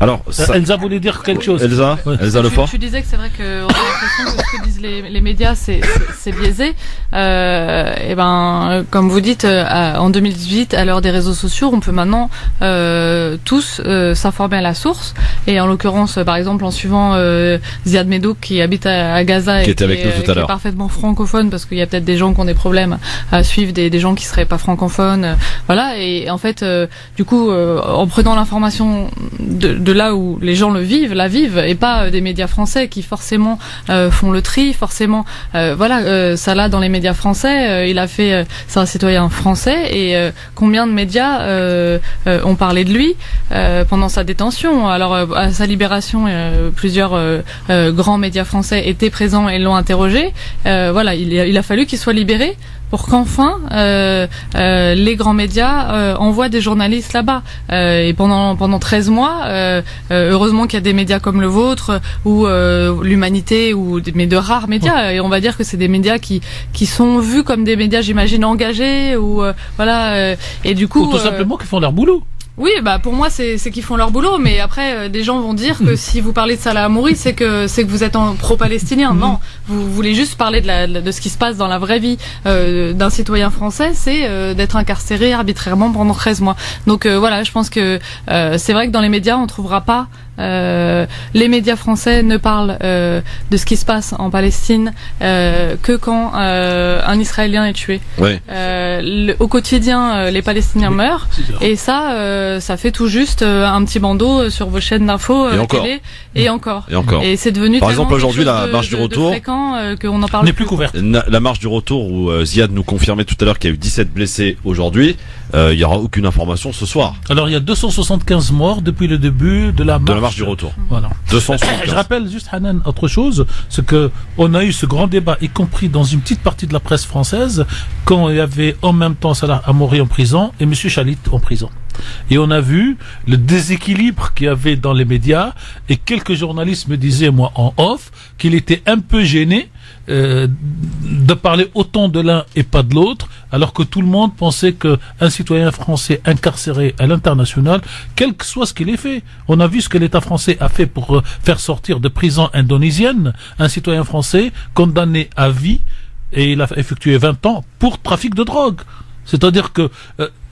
Alors, Elsa voulait dire quelque chose. Elsa Lefort. Tu disais que c'est vrai qu'on a l'impression que ce que disent les médias, c'est biaisé. Et ben, comme vous dites, en 2018, à l'heure des réseaux sociaux, on peut maintenant tous s'informer à la source. Et en l'occurrence, par exemple, en suivant Ziad Medouk qui habite à Gaza qui était avec nous tout à l'heure, est parfaitement francophone, parce qu'il y a peut-être des gens qui ont des problèmes à suivre des gens qui seraient pas francophones. Voilà. Et en fait, du coup, en prenant l'information de là où les gens la vivent, et pas des médias français qui forcément font le tri, forcément. Salah dans les médias français, il a fait, c'est un citoyen français, et combien de médias ont parlé de lui pendant sa détention. Alors à sa libération, plusieurs grands médias français étaient présents et l'ont interrogé. Il a fallu qu'il soit libéré pour qu'enfin les grands médias envoient des journalistes là-bas. Et pendant 13 mois, heureusement qu'il y a des médias comme le vôtre ou l'Humanité, mais de rares médias. Et on va dire que c'est des médias qui sont vus comme des médias, j'imagine, engagés ou et du coup ou tout simplement qui font leur boulot. Oui, bah pour moi c'est qu'ils font leur boulot, mais après des gens vont dire que si vous parlez de Salah Hamouri, c'est que vous êtes pro-palestinien. Non, vous voulez juste parler de ce qui se passe dans la vraie vie d'un citoyen français, c'est d'être incarcéré arbitrairement pendant 13 mois. Donc je pense que c'est vrai que dans les médias on trouvera pas les médias français ne parlent de ce qui se passe en Palestine que quand un Israélien est tué. Ouais. Au quotidien, les Palestiniens meurent, et ça fait tout juste un petit bandeau sur vos chaînes d'infos télé, et encore. Et c'est devenu par exemple aujourd'hui la marche du retour fréquent qu'on en parle n'est plus couverte. La marche du retour où Ziad nous confirmait tout à l'heure qu'il y a eu 17 blessés aujourd'hui. Il y aura aucune information ce soir. Alors il y a 275 morts depuis le début de la marche du retour. Voilà. 275. Je rappelle juste, Hanan, autre chose, c'est que on a eu ce grand débat, y compris dans une petite partie de la presse française, quand il y avait en même temps Salah Hamouri en prison et Monsieur Chalit en prison. Et on a vu le déséquilibre qu'il y avait dans les médias, et quelques journalistes me disaient, moi en off, qu'il était un peu gêné de parler autant de l'un et pas de l'autre, alors que tout le monde pensait qu'un citoyen français incarcéré à l'international, quel que soit ce qu'il ait fait, on a vu ce que l'État français a fait pour faire sortir de prison indonésienne un citoyen français condamné à vie, et il a effectué 20 ans pour trafic de drogue. C'est-à-dire que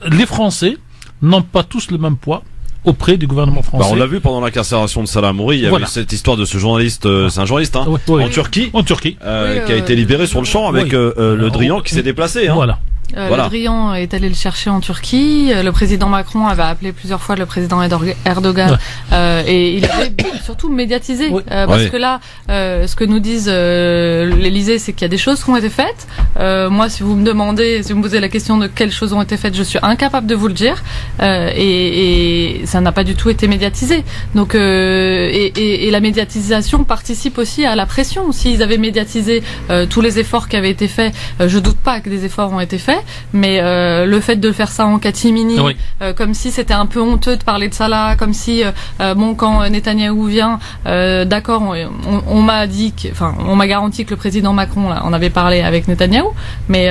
les Français n'ont pas tous le même poids auprès du gouvernement français. On l'a vu pendant l'incarcération de Salah Hamouri, il y avait cette histoire de ce journaliste, c'est un journaliste en Turquie, qui a été libéré sur le champ avec le Drian qui s'est déplacé. Voilà. Le Drian est allé le chercher en Turquie. Le président Macron avait appelé plusieurs fois le président Erdogan, et il avait surtout médiatisé, parce que là, ce que nous disent l'Élysée, c'est qu'il y a des choses qui ont été faites. Moi, si vous me posez la question de quelles choses ont été faites, je suis incapable de vous le dire, et ça n'a pas du tout été médiatisé. Donc, et la médiatisation participe aussi à la pression. S'ils avaient médiatisé tous les efforts qui avaient été faits, je doute pas que des efforts ont été faits. fait, mais le fait de faire ça en catimini, comme si c'était un peu honteux de parler de Salah, comme si quand Netanyahou vient, d'accord, on m'a dit, on m'a garanti que le président Macron là, en avait parlé avec Netanyahou, mais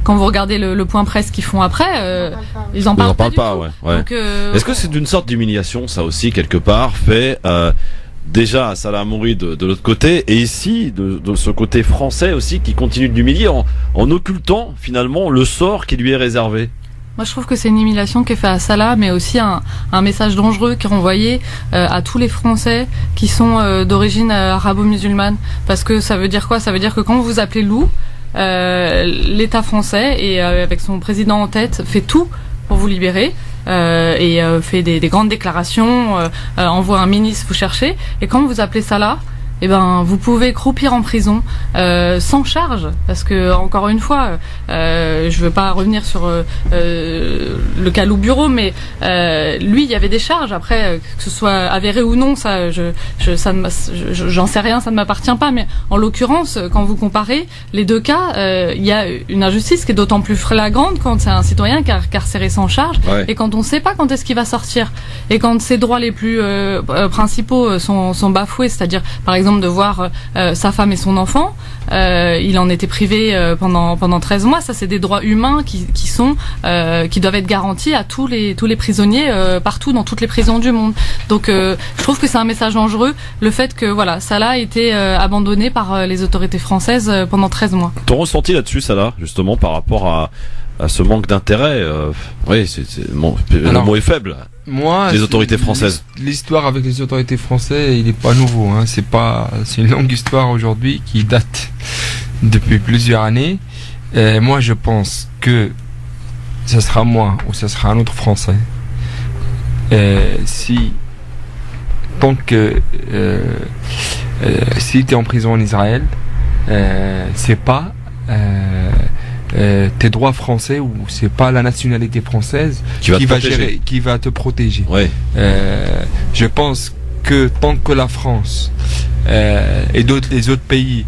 quand vous regardez le point presse qu'ils font après, ils en parlent pas. Ouais. Donc, est-ce que c'est une sorte d'humiliation, ça aussi, quelque part, fait déjà à Salah Hamouri de l'autre côté, et ici, de ce côté français aussi, qui continue de l'humilier en occultant finalement le sort qui lui est réservé? Moi, je trouve que c'est une humiliation qui est faite à Salah, mais aussi un message dangereux qui est renvoyé à tous les Français qui sont d'origine arabo-musulmane. Parce que ça veut dire quoi? Ça veut dire que quand vous vous appelez loup, l'État français, et avec son président en tête, fait tout pour vous libérer. Et fait des grandes déclarations, envoie un ministre vous chercher, et quand vous appelez Salah, eh ben vous pouvez croupir en prison sans charge, parce que encore une fois, je veux pas revenir sur le cas Loup Bureau, mais lui il y avait des charges. Après, que ce soit avéré ou non, ça j'en sais rien, ça ne m'appartient pas, mais en l'occurrence, quand vous comparez les deux cas, il y a une injustice qui est d'autant plus flagrante quand c'est un citoyen qui est incarcéré sans charge, et quand on sait pas quand est-ce qu'il va sortir, et quand ses droits les plus principaux sont bafoués, c'est-à-dire par exemple de voir sa femme et son enfant, il en était privé pendant 13 mois. Ça, c'est des droits humains qui doivent être garantis à tous les prisonniers partout dans toutes les prisons du monde. Donc je trouve que c'est un message dangereux, le fait que Salah a été abandonné par les autorités françaises pendant 13 mois. Ton ressenti là-dessus, Salah, justement par rapport à ce manque d'intérêt, le mot est faible. Moi, les autorités françaises. L'histoire avec les autorités françaises, il n'est pas nouveau. C'est une longue histoire aujourd'hui qui date depuis plusieurs années. Moi, je pense que ça sera moi ou ça sera un autre Français. Si t'es en prison en Israël, c'est pas tes droits français, ou c'est pas la nationalité française qui va te protéger. Je pense que tant que la France et les autres pays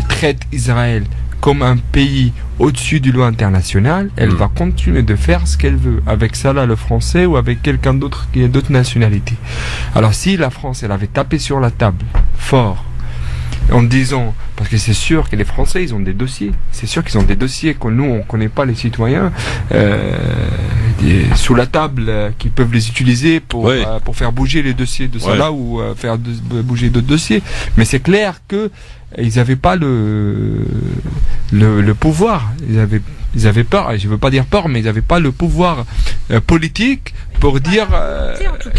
traitent Israël comme un pays au-dessus du loi internationale, elle va continuer de faire ce qu'elle veut avec Salah le français ou avec quelqu'un d'autre qui est d'autre nationalité. Alors si la France elle avait tapé sur la table fort en disant, parce que c'est sûr que les Français ils ont des dossiers, c'est sûr qu'ils ont des dossiers que nous on connaît pas, les citoyens, sous la table, qui peuvent les utiliser pour faire bouger les dossiers de Salah ou faire bouger d'autres dossiers. Mais c'est clair que ils avaient pas le pouvoir, ils avaient peur, je veux pas dire peur, mais ils avaient pas le pouvoir politique pour dire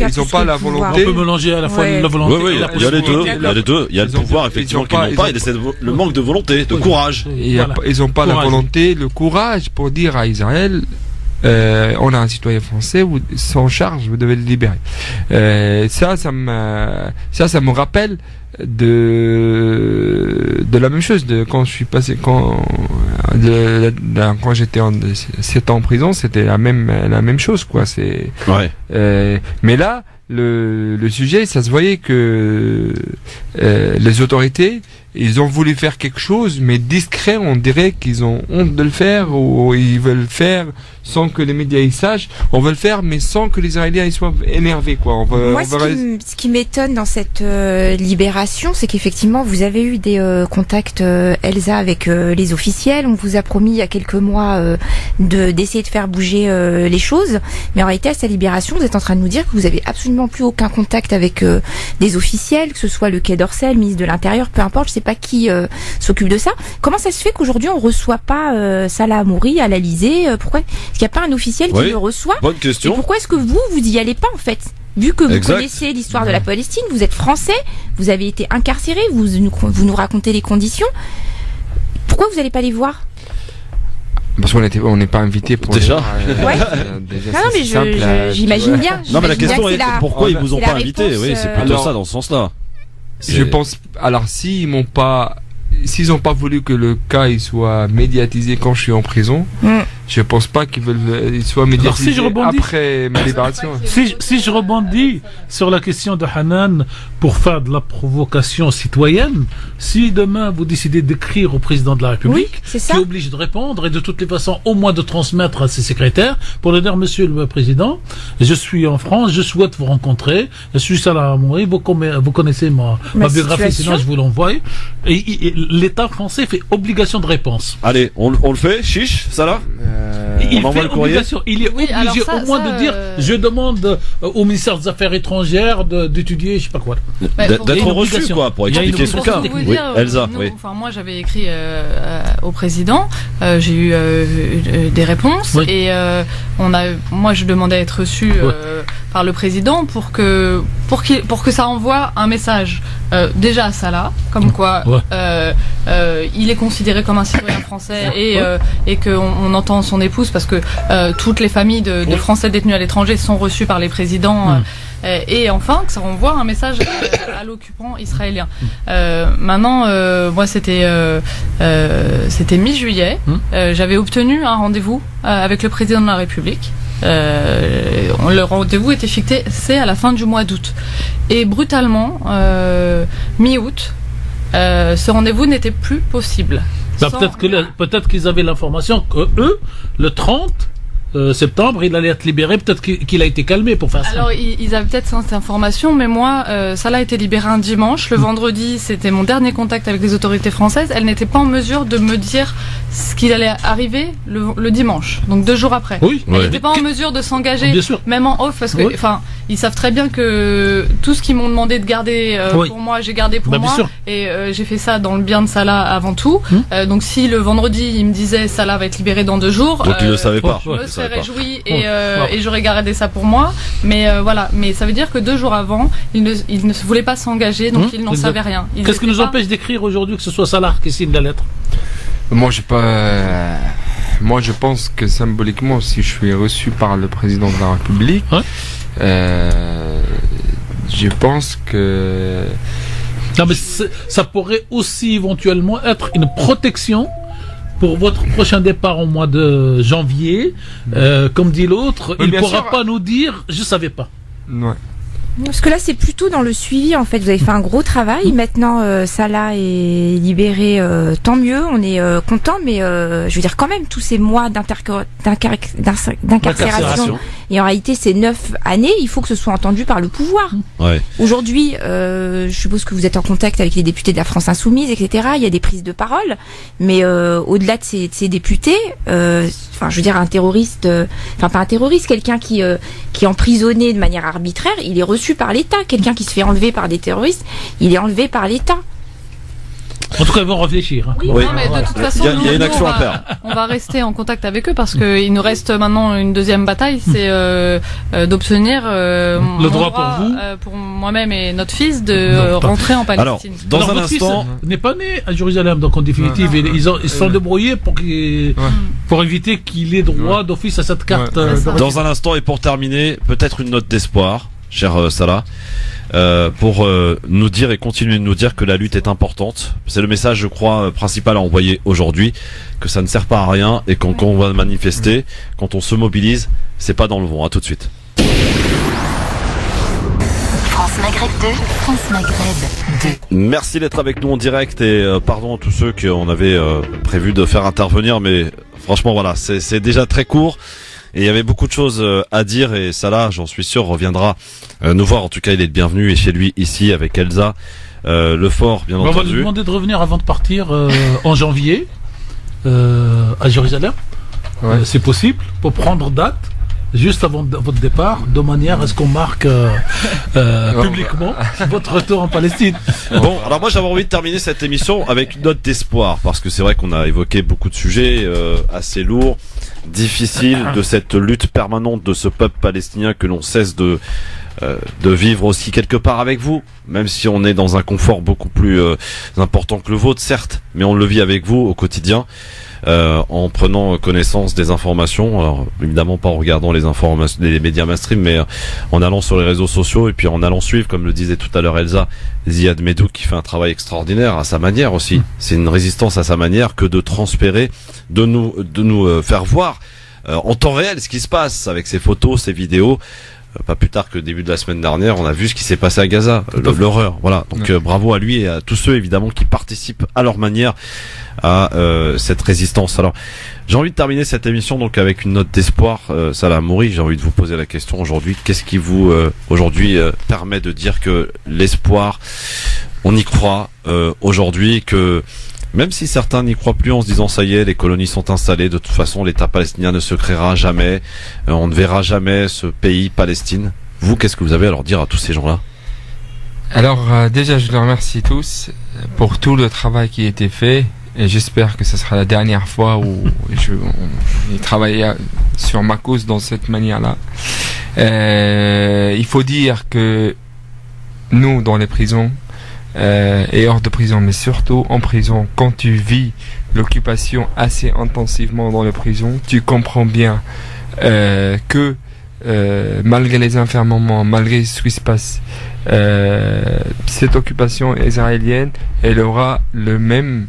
ils n'ont pas la volonté. On peut mélanger à la fois la volonté et la possibilité. Il y a les deux. Il y a le pouvoir effectivement qu'ils n'ont pas, et c'est le manque de volonté, de courage. Ils n'ont pas la volonté, le courage pour dire à Israël, on a un citoyen français, sans charge, vous devez le libérer. Ça me rappelle de la même chose, de quand je suis passé, quand j'étais 7 ans en prison, c'était la même chose, quoi. Mais là, le sujet, ça se voyait que les autorités, ils ont voulu faire quelque chose, mais discret, on dirait qu'ils ont honte de le faire, ou ils veulent faire sans que les médias y sachent. On veut le faire, mais sans que les Israéliens ils soient énervés, quoi. Ce qui m'étonne dans cette libération, c'est qu'effectivement, vous avez eu des contacts, Elsa, avec les officiels. On vous a promis il y a quelques mois d'essayer de faire bouger les choses. Mais en réalité, à cette libération, vous êtes en train de nous dire que vous avez absolument plus aucun contact avec des officiels, que ce soit le Quai d'Orsay, le ministre de l'Intérieur, peu importe, je sais pas qui s'occupe de ça. Comment ça se fait qu'aujourd'hui on reçoit pas Salah Hamouri à l'Elysée? Pourquoi est-ce qu'il n'y a pas un officiel qui le reçoit? Bonne question. Et pourquoi est-ce que vous y allez pas, en fait? Vu que vous connaissez l'histoire de la Palestine, vous êtes français, vous avez été incarcéré, vous nous racontez les conditions. Pourquoi vous n'allez pas les voir? Parce qu'on n'est pas invité pour déjà. Non, mais j'imagine bien. Non, mais la question est pourquoi ils vous ont pas invité? Oui, c'est plutôt ça dans ce sens-là. Je pense. Alors, s'ils n'ont pas voulu que le cas il soit médiatisé quand je suis en prison, Je pense pas qu'ils soient médiatisés après ma libération. Si je rebondis sur la question de Hanan pour faire de la provocation citoyenne, si demain vous décidez d'écrire au président de la République, qui est obligé de répondre et de toutes les façons au moins de transmettre à ses secrétaires pour lui dire: Monsieur le Président, je suis en France, je souhaite vous rencontrer, je suis Salah Hamouri, vous connaissez ma biographie, sinon je vous l'envoie. Et l'État français fait obligation de réponse. Allez, on le fait, chiche, Salah. Il fait obligation. Il est obligé au moins de dire: je demande au ministère des Affaires étrangères d'étudier, je sais pas quoi. D'être reçu, quoi, pour expliquer son cas. Oui, Elsa. Enfin, moi, j'avais écrit au président, j'ai eu des réponses et moi, je demandais à être reçu par le président pour que ça envoie un message déjà à Salah, comme quoi il est considéré comme un citoyen français et qu'on entend son épouse, parce que toutes les familles de Français détenus à l'étranger sont reçues par les présidents. Et enfin, que ça renvoie un message à l'occupant israélien. Maintenant, moi, c'était mi-juillet. J'avais obtenu un rendez-vous avec le président de la République. Le rendez-vous était fixé à la fin du mois d'août. Et brutalement, mi-août, ce rendez-vous n'était plus possible. Peut-être qu'ils avaient l'information que eux, le 30 septembre, il allait être libéré. Peut-être qu'il a été calmé pour faire ça. Alors, ils avaient peut-être cette information, mais moi, Salah a été libéré un dimanche. Le vendredi, c'était mon dernier contact avec les autorités françaises. Elles n'étaient pas en mesure de me dire ce qu'il allait arriver le dimanche, donc 2 jours après. Elles n'étaient pas en mesure de s'engager, même en off, parce que, ils savent très bien que tout ce qu'ils m'ont demandé de garder pour moi, j'ai gardé pour moi. Et j'ai fait ça dans le bien de Salah avant tout. Donc, si le vendredi, il me disait Salah va être libéré dans 2 jours. Donc, il ne le savait pas. Réjoui et j'aurais gardé ça pour moi, mais voilà, mais ça veut dire que 2 jours avant il ne voulait pas s'engager, donc il n'en savait rien. Qu'est-ce qui nous empêche d'écrire aujourd'hui que ce soit Salah qui signe la lettre? Moi je pense que symboliquement, si je suis reçu par le président de la République, je pense que non, mais ça pourrait aussi éventuellement être une protection pour votre prochain départ au mois de janvier. Comme dit l'autre, il ne pourra pas nous dire « je ne savais pas ». Parce que là, c'est plutôt dans le suivi, en fait. Vous avez fait un gros travail. Maintenant, Salah est libéré, tant mieux. On est content, mais je veux dire, quand même, tous ces mois d'incarcération, et en réalité, ces 9 années, il faut que ce soit entendu par le pouvoir. Aujourd'hui, je suppose que vous êtes en contact avec les députés de la France Insoumise, etc. Il y a des prises de parole, mais au-delà de ces députés, je veux dire, un terroriste, pas un terroriste, quelqu'un qui est emprisonné de manière arbitraire, il est reçu par l'État. Quelqu'un qui se fait enlever par des terroristes, il est enlevé par l'État. En tout cas, ils vont réfléchir. Oui, non, mais de toute façon, il y a une action à faire. On va rester en contact avec eux parce qu'il nous reste maintenant une deuxième bataille, c'est d'obtenir le droit pour vous, pour moi-même et notre fils, de rentrer en Palestine. Alors, dans un instant, n'est pas né à Jérusalem, donc en définitive, ils se sont débrouillés pour éviter qu'il ait droit d'office à cette carte. Dans un instant, et pour terminer, peut-être une note d'espoir, cher Salah. Pour nous dire et continuer de nous dire que la lutte est importante. C'est le message, je crois, principal à envoyer aujourd'hui, que ça ne sert pas à rien et quand on va manifester, quand on se mobilise, c'est pas dans le vent. À tout de suite. France Maghreb 2, France Maghreb 2. Merci d'être avec nous en direct et pardon à tous ceux qu'on avait prévu de faire intervenir, mais franchement voilà, c'est déjà très court. Et il y avait beaucoup de choses à dire et Salah, j'en suis sûr, reviendra nous voir. En tout cas, il est le bienvenu et chez lui ici avec Elsa. Le fort, bien entendu. On va lui demander de revenir avant de partir en janvier à Jérusalem. C'est possible, pour prendre date juste avant votre départ, de manière à ce qu'on marque publiquement votre retour en Palestine. Bon, alors moi j'avais envie de terminer cette émission avec une note d'espoir, parce que c'est vrai qu'on a évoqué beaucoup de sujets assez lourds, difficiles, de cette lutte permanente de ce peuple palestinien que l'on cesse de vivre aussi quelque part avec vous, même si on est dans un confort beaucoup plus important que le vôtre, certes, mais on le vit avec vous au quotidien. En prenant connaissance des informations, alors évidemment pas en regardant les informations des médias mainstream, mais en allant sur les réseaux sociaux et puis en allant suivre, comme le disait tout à l'heure Elsa, Ziad Medou qui fait un travail extraordinaire à sa manière aussi. C'est une résistance à sa manière que de transpérer, de nous faire voir en temps réel ce qui se passe avec ces photos, ces vidéos. Pas plus tard que début de la semaine dernière, on a vu ce qui s'est passé à Gaza, l'horreur. Voilà. Donc bravo à lui et à tous ceux évidemment qui participent à leur manière à cette résistance. Alors, j'ai envie de terminer cette émission donc avec une note d'espoir. Salah Hamouri, j'ai envie de vous poser la question aujourd'hui. Qu'est-ce qui vous aujourd'hui permet de dire que l'espoir, on y croit aujourd'hui, que même si certains n'y croient plus en se disant ça y est, les colonies sont installées, de toute façon l'État palestinien ne se créera jamais, on ne verra jamais ce pays Palestine. Vous, qu'est-ce que vous avez à leur dire à tous ces gens-là? Alors déjà, je les remercie tous pour tout le travail qui a été fait et j'espère que ce sera la dernière fois où on travaille sur ma cause dans cette manière-là. Il faut dire que nous, dans les prisons, et hors de prison, mais surtout en prison, quand tu vis l'occupation assez intensivement dans les prisons, tu comprends bien que malgré les enfermements, malgré ce qui se passe, cette occupation israélienne, elle aura le même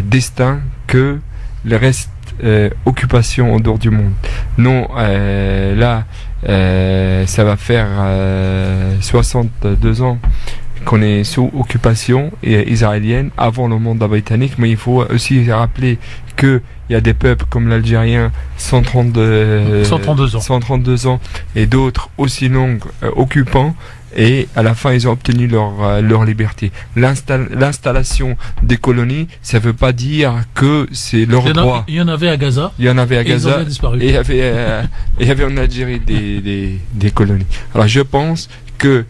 destin que le reste occupation en dehors du monde. Non, là, ça va faire 62 ans qu'on est sous occupation israélienne avant le mandat britannique, mais il faut aussi rappeler que il y a des peuples comme l'Algérien 132 ans et d'autres aussi longs occupants, et à la fin ils ont obtenu leur liberté. L'installation des colonies, ça veut pas dire que c'est leur droit. Il y en avait à Gaza. Il y en avait à Gaza. Et il y avait en Algérie des colonies. Alors je pense que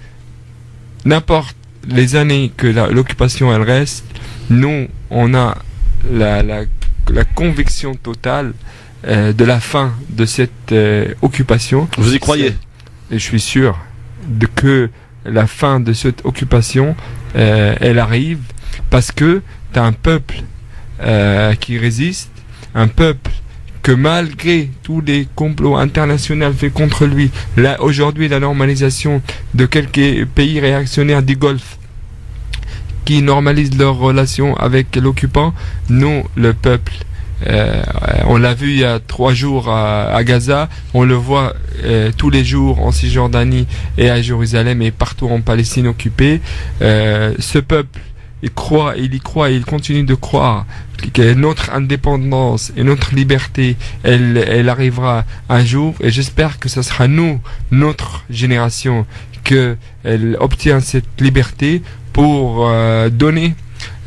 n'importe les années que l'occupation elle reste, nous on a la conviction totale de la fin de cette occupation. Vous y croyez? Et je suis sûr que la fin de cette occupation elle arrive, parce que tu as un peuple qui résiste, un peuple que malgré tous les complots internationaux faits contre lui, là aujourd'hui la normalisation de quelques pays réactionnaires du Golfe qui normalisent leurs relations avec l'occupant, nous, le peuple, on l'a vu il y a 3 jours à Gaza, on le voit tous les jours en Cisjordanie et à Jérusalem et partout en Palestine occupée. Ce peuple, il y croit et il continue de croire que notre indépendance et notre liberté, elle arrivera un jour, et j'espère que ce sera notre génération, qu'elle obtient cette liberté pour donner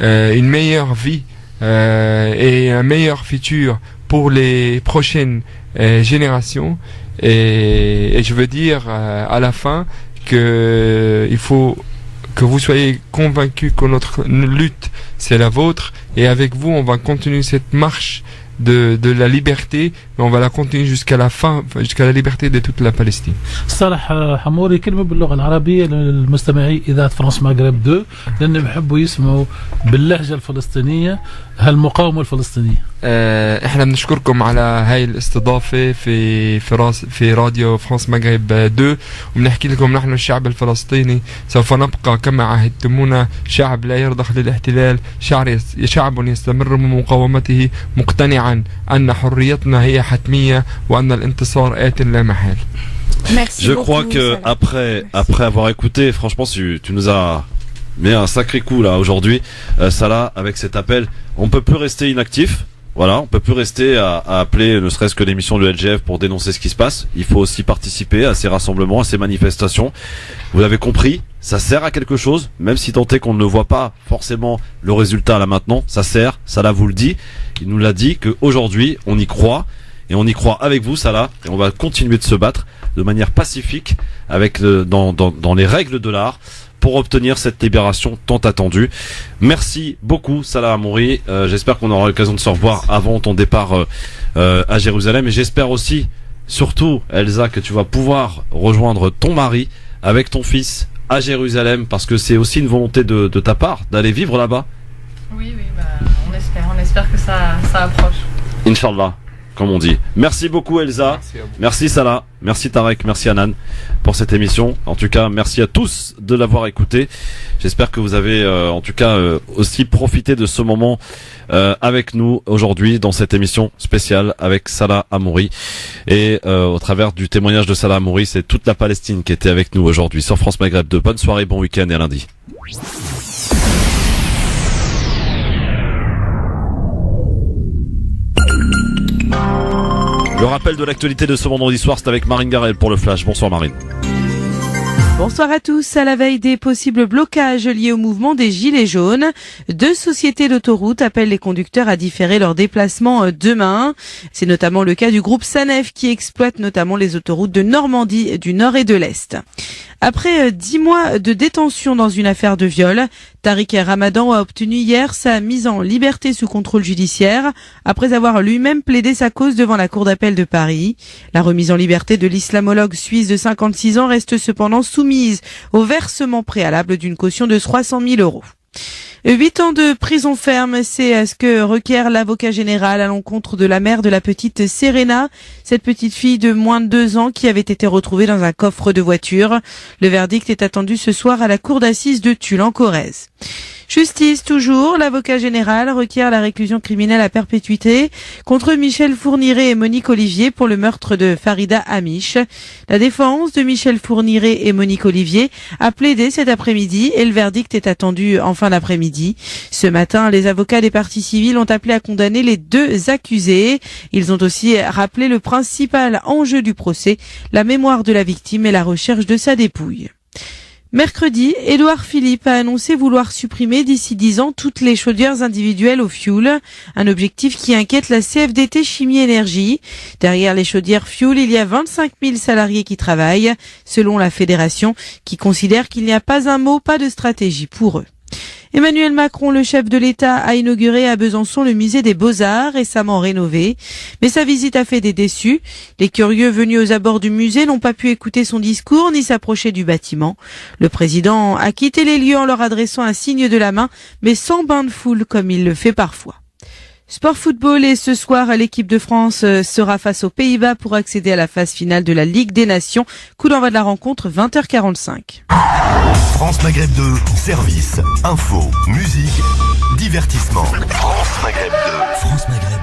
une meilleure vie et un meilleur futur pour les prochaines générations. Et je veux dire à la fin que il faut que vous soyez convaincus que notre lutte, c'est la vôtre, et avec vous, on va continuer cette marche de la liberté, mais on va la continuer jusqu'à la fin, jusqu'à la liberté de toute la Palestine. صالح حموري كلمة باللغة العربية للمستمعي إذاعة فرانس مغرب 2 لأنهم بيحبوا يسمعوا باللهجة الفلسطينية هالمقاومة الفلسطينية. احنا بنشكركم على هاي الاستضافة في راديو فرانس مغرب 2، وبنحكي لكم نحن الشعب الفلسطيني سوف نبقى كما عهدتمونا شعب لا يرضخ للاحتلال، شعب يستمر بمقاومته مقتنعا أن حريتنا هي حتمية وأن الانتصار آت لا محال. Je crois que après avoir écouté, franchement, tu nous as mis un sacré coup là aujourd'hui, Salah, avec cet appel. On peut plus rester inactif. Voilà, on peut plus rester à appeler ne serait-ce que l'émission de LGF pour dénoncer ce qui se passe. Il faut aussi participer à ces rassemblements, à ces manifestations. Vous l'avez compris, ça sert à quelque chose, même si tant est qu'on ne voit pas forcément le résultat là maintenant. Ça sert, Salah vous le dit. Il nous l'a dit qu'aujourd'hui, on y croit. Et on y croit avec vous, Salah. Et on va continuer de se battre de manière pacifique avec dans les règles de l'art, pour obtenir cette libération tant attendue. Merci beaucoup, Salah Hamouri. J'espère qu'on aura l'occasion de se revoir avant ton départ à Jérusalem. Et j'espère aussi, surtout, Elsa, que tu vas pouvoir rejoindre ton mari avec ton fils à Jérusalem, parce que c'est aussi une volonté de ta part d'aller vivre là-bas. Oui, on espère que ça approche. Inch'Allah. comme on dit. Merci beaucoup Elsa, merci Salah, merci Tarek, merci Anan pour cette émission. En tout cas, merci à tous de l'avoir écouté. J'espère que vous avez en tout cas aussi profité de ce moment avec nous aujourd'hui dans cette émission spéciale avec Salah Hamouri. Et au travers du témoignage de Salah Hamouri, c'est toute la Palestine qui était avec nous aujourd'hui sur France Maghreb 2. Bonne soirée, bon week-end et à lundi. Le rappel de l'actualité de ce vendredi soir, c'est avec Marine Garel pour le Flash. Bonsoir Marine. Bonsoir à tous. À la veille des possibles blocages liés au mouvement des Gilets jaunes, 2 sociétés d'autoroutes appellent les conducteurs à différer leurs déplacements demain. C'est notamment le cas du groupe Sanef qui exploite notamment les autoroutes de Normandie, du Nord et de l'Est. Après 10 mois de détention dans une affaire de viol, Tariq Ramadan a obtenu hier sa mise en liberté sous contrôle judiciaire après avoir lui-même plaidé sa cause devant la Cour d'appel de Paris. La remise en liberté de l'islamologue suisse de 56 ans reste cependant soumise au versement préalable d'une caution de 300 000 €. 8 ans de prison ferme, c'est ce que requiert l'avocat général à l'encontre de la mère de la petite Serena, cette petite fille de moins de 2 ans qui avait été retrouvée dans un coffre de voiture. Le verdict est attendu ce soir à la cour d'assises de Tulle en Corrèze. Justice toujours, l'avocat général requiert la réclusion criminelle à perpétuité contre Michel Fourniret et Monique Olivier pour le meurtre de Farida Amish. La défense de Michel Fourniret et Monique Olivier a plaidé cet après-midi et le verdict est attendu en fin d'après-midi. Ce matin, les avocats des parties civiles ont appelé à condamner les 2 accusés. Ils ont aussi rappelé le principal enjeu du procès, la mémoire de la victime et la recherche de sa dépouille. Mercredi, Édouard Philippe a annoncé vouloir supprimer d'ici 10 ans toutes les chaudières individuelles au fioul, un objectif qui inquiète la CFDT Chimie Énergie. Derrière les chaudières fioul, il y a 25 000 salariés qui travaillent, selon la fédération, qui considère qu'il n'y a pas un mot, pas de stratégie pour eux. Emmanuel Macron, le chef de l'État, a inauguré à Besançon le musée des Beaux-Arts, récemment rénové. Mais sa visite a fait des déçus. Les curieux venus aux abords du musée n'ont pas pu écouter son discours ni s'approcher du bâtiment. Le président a quitté les lieux en leur adressant un signe de la main, mais sans bain de foule comme il le fait parfois. Sport football et ce soir, l'équipe de France sera face aux Pays-Bas pour accéder à la phase finale de la Ligue des Nations. Coup d'envoi de la rencontre, 20h45. France Maghreb 2, service, info, musique, divertissement. France Maghreb 2. France Maghreb.